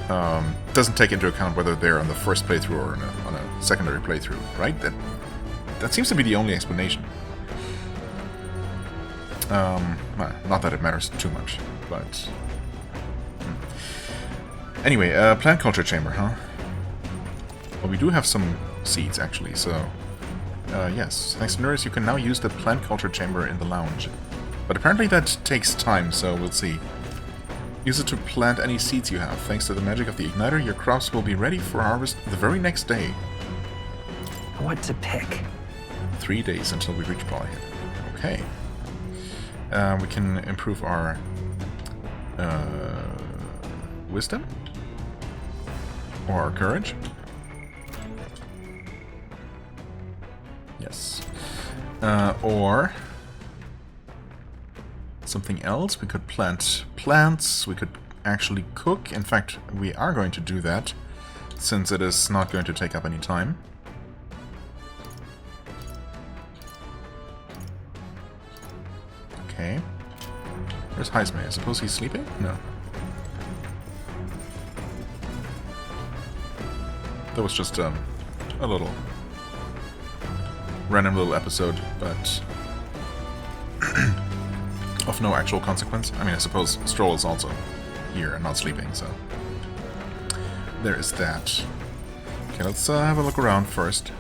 doesn't take into account whether they're on the first playthrough or on a secondary playthrough, right? That seems to be the only explanation. Not that it matters too much, but... Anyway, plant culture chamber, huh? Well, we do have some seeds, actually, so... yes, thanks to Nurse, you can now use the plant culture chamber in the lounge. But apparently that takes time, so we'll see. Use it to plant any seeds you have. Thanks to the magic of the igniter, your crops will be ready for harvest the very next day. What to pick? 3 days until we reach Brilehaven. Okay. We can improve our wisdom? Or courage? Yes. Or something else. We could plant plants. We could actually cook. In fact, we are going to do that, since it is not going to take up any time. Okay. Where's Heisme? I suppose he's sleeping? No. That was just a little random little episode, but of no actual consequence. I mean, I suppose Stroll is also here and not sleeping, so there is that. Okay, let's have a look around first,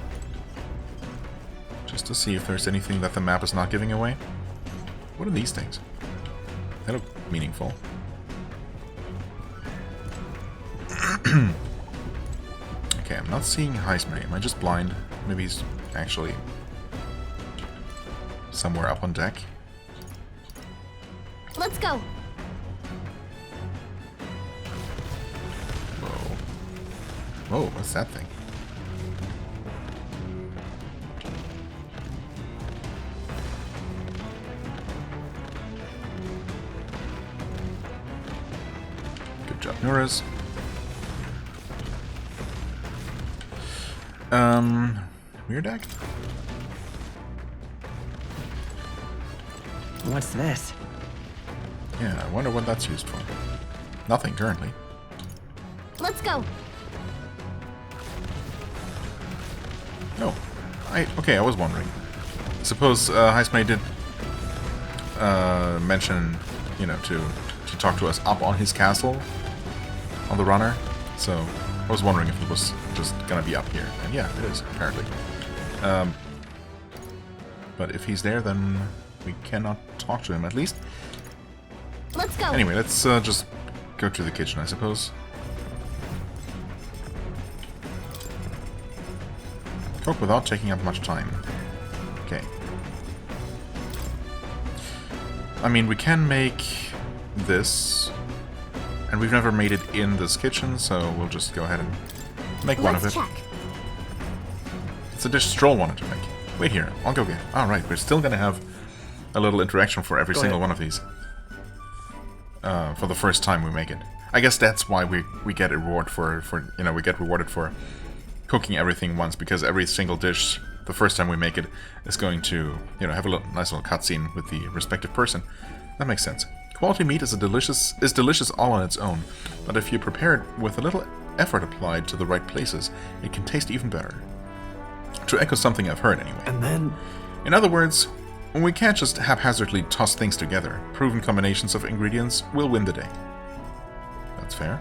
just to see if there's anything that the map is not giving away. What are these things? They look meaningful. Okay, I'm not seeing Heisme. Am I just blind? Maybe he's actually somewhere up on deck. Let's go. Whoa. Whoa, what's that thing? Good job, Nuras. Weird deck? What's this? Yeah, I wonder what that's used for. Nothing currently. Let's go. Oh, okay, I was wondering. Suppose Heisme did mention, you know, to talk to us up on his castle, on the runner. So I was wondering if it was just gonna be up here, and yeah, it is apparently. But if he's there, then we cannot talk to him, at least. Let's go. Anyway, let's just go to the kitchen, I suppose. Cook without taking up much time. Okay. I mean, we can make this, and we've never made it in this kitchen, so we'll just go ahead and make one of it. Check. It's a dish Stroll wanted to make. Wait here, I'll go get it. Alright, we're still gonna have a little interaction for every single one of these. For the first time we make it. I guess that's why we get a reward for you know, we get rewarded for cooking everything once, because every single dish, the first time we make it, is going to, you know, have a nice little cutscene with the respective person. That makes sense. Quality meat is delicious all on its own, but if you prepare it with a little effort applied to the right places, it can taste even better. To echo something I've heard anyway. And then... In other words, we can't just haphazardly toss things together. Proven combinations of ingredients will win the day. That's fair.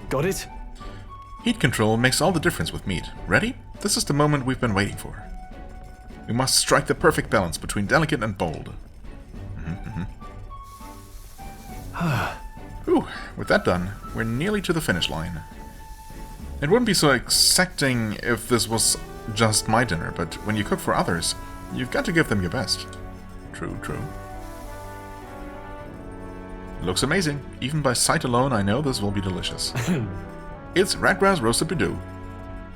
Got it? Heat control makes all the difference with meat. Ready? This is the moment we've been waiting for. We must strike the perfect balance between delicate and bold. Whew, with that done, we're nearly to the finish line. It wouldn't be so exacting if this was just my dinner, but when you cook for others, you've got to give them your best. True, true. Looks amazing. Even by sight alone, I know this will be delicious. It's ratgrass roasted bidou.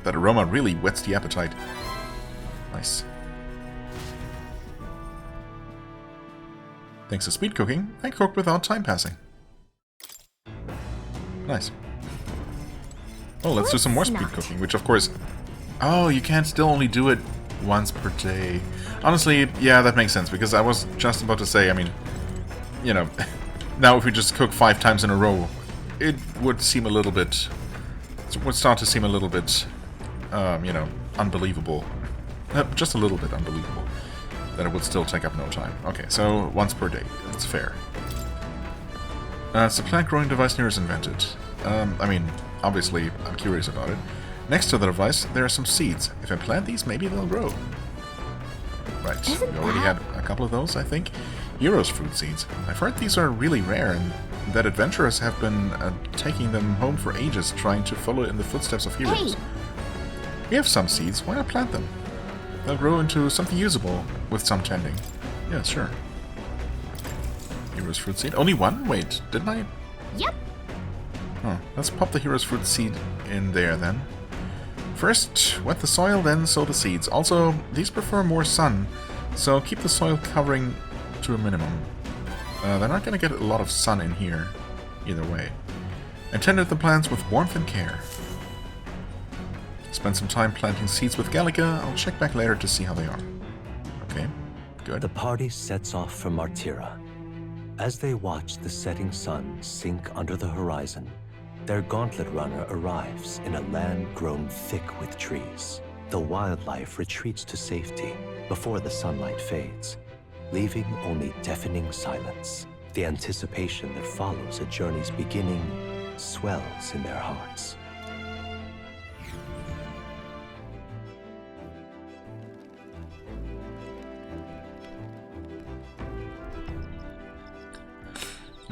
That aroma really whets the appetite. Nice. Thanks to speed cooking, I cooked without time passing. Nice. Oh, let's do some more speed cooking, which of course... Oh, you can't still only do it once per day. Honestly, yeah, that makes sense, because I was just about to say, I mean, you know, now if we just cook 5 times in a row, it would seem a little bit... It would start to seem a little bit, you know, unbelievable. Just a little bit unbelievable. That it would still take up no time. Okay, so once per day. That's fair. It's a plant growing device Nearest invented. I mean, obviously, I'm curious about it. Next to the device, there are some seeds. If I plant these, maybe they'll grow. Right, we already had a couple of those, I think. Heroes fruit seeds. I've heard these are really rare, and that adventurers have been taking them home for ages, trying to follow in the footsteps of heroes. Hey. We have some seeds, why not plant them? They'll grow into something usable with some tending. Yeah, sure. Hero's Fruit Seed. Only one? Wait, didn't I? Yep. Oh, let's pop the Hero's Fruit Seed in there then. First, wet the soil, then sow the seeds. Also, these prefer more sun, so keep the soil covering to a minimum. They're not going to get a lot of sun in here, either way. And tend the plants with warmth and care. Spend some time planting seeds with Gallica. I'll check back later to see how they are. Okay, good. The party sets off for Martira. As they watch the setting sun sink under the horizon, their gauntlet runner arrives in a land grown thick with trees. The wildlife retreats to safety before the sunlight fades, leaving only deafening silence. The anticipation that follows a journey's beginning swells in their hearts.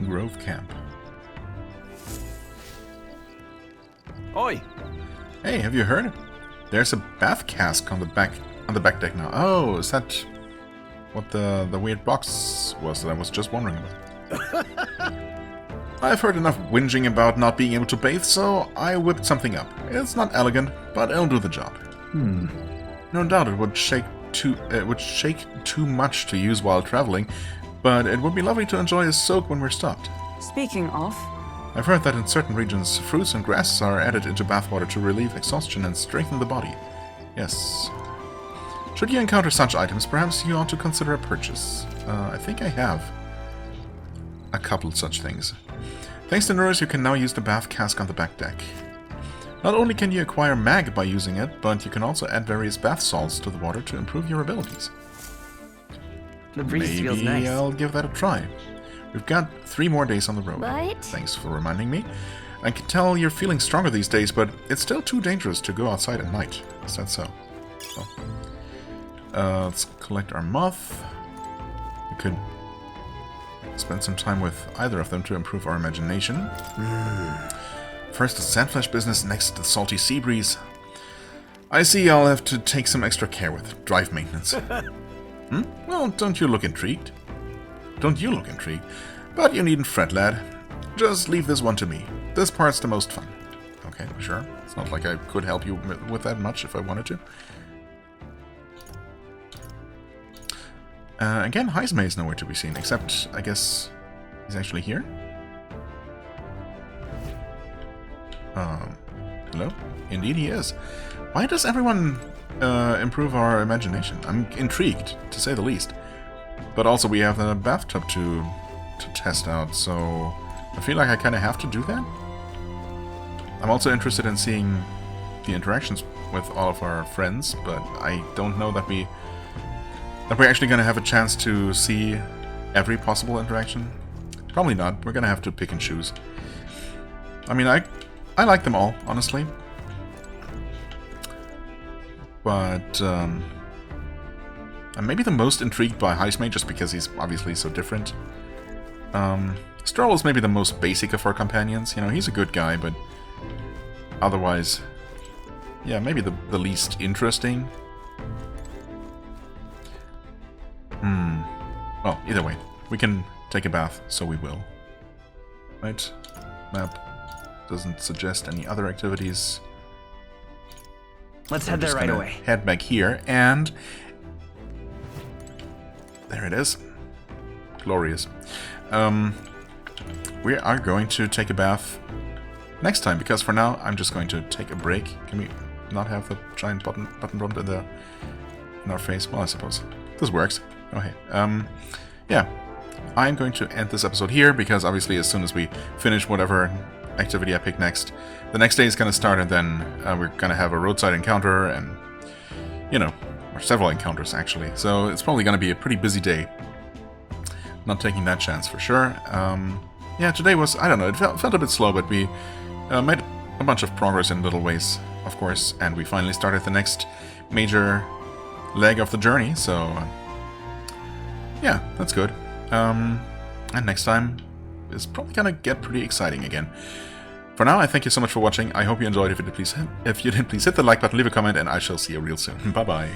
Grove Camp. Oi! Hey, have you heard? There's a bath cask on the back deck now. Oh, is that what the weird box was that I was just wondering about? I've heard enough whinging about not being able to bathe, so I whipped something up. It's not elegant, but it'll do the job. No doubt it would shake too much to use while traveling, but it would be lovely to enjoy a soak when we're stopped. Speaking of, I've heard that in certain regions, fruits and grasses are added into bathwater to relieve exhaustion and strengthen the body. Yes. Should you encounter such items, perhaps you ought to consider a purchase. I think I have a couple such things. Thanks to Nurse, you can now use the bath cask on the back deck. Not only can you acquire mag by using it, but you can also add various bath salts to the water to improve your abilities. The breeze feels Maybe nice. I'll give that a try. We've got 3 more days on the road. What? Thanks for reminding me. I can tell you're feeling stronger these days, but it's still too dangerous to go outside at night. Is that so? Let's collect our moth. We could spend some time with either of them to improve our imagination. First the sandflesh business, next the salty sea breeze. I see I'll have to take some extra care with drive maintenance. Well, don't you look intrigued? Don't you look intrigued? But you needn't fret, lad. Just leave this one to me. This part's the most fun. Okay, sure. It's not like I could help you with that much if I wanted to. Again, Heismay is nowhere to be seen, except, I guess, he's actually here? Hello? Indeed he is. Why does everyone improve our imagination? I'm intrigued, to say the least. But also we have the bathtub to test out, so I feel like I kind of have to do that. I'm also interested in seeing the interactions with all of our friends, but I don't know that we're actually going to have a chance to see every possible interaction. Probably not. We're going to have to pick and choose. I mean, I like them all, honestly. But I'm maybe the most intrigued by Heismay just because he's obviously so different. Stroll is maybe the most basic of our companions. You know, he's a good guy, but otherwise, yeah, maybe the least interesting. Well, either way, we can take a bath, so we will. Right? Map doesn't suggest any other activities. Let's head there right away. Head back here, and there it is. Glorious. We are going to take a bath next time, because for now I'm just going to take a break. Can we not have the giant button prompt in our face? Well, I suppose this works. Okay. Yeah, I'm going to end this episode here, because obviously as soon as we finish whatever activity I pick next, the next day is going to start, and then we're going to have a roadside encounter, and, you know, or several encounters actually. So it's probably going to be a pretty busy day. Not taking that chance for sure. Yeah, today was, I don't know, it felt a bit slow, but we made a bunch of progress in little ways, of course, and we finally started the next major leg of the journey, so yeah, that's good. And next time is probably gonna get pretty exciting again. For now, I thank you so much for watching. I hope you enjoyed. If you did, please hit the like button, leave a comment, and I shall see you real soon. Bye-bye.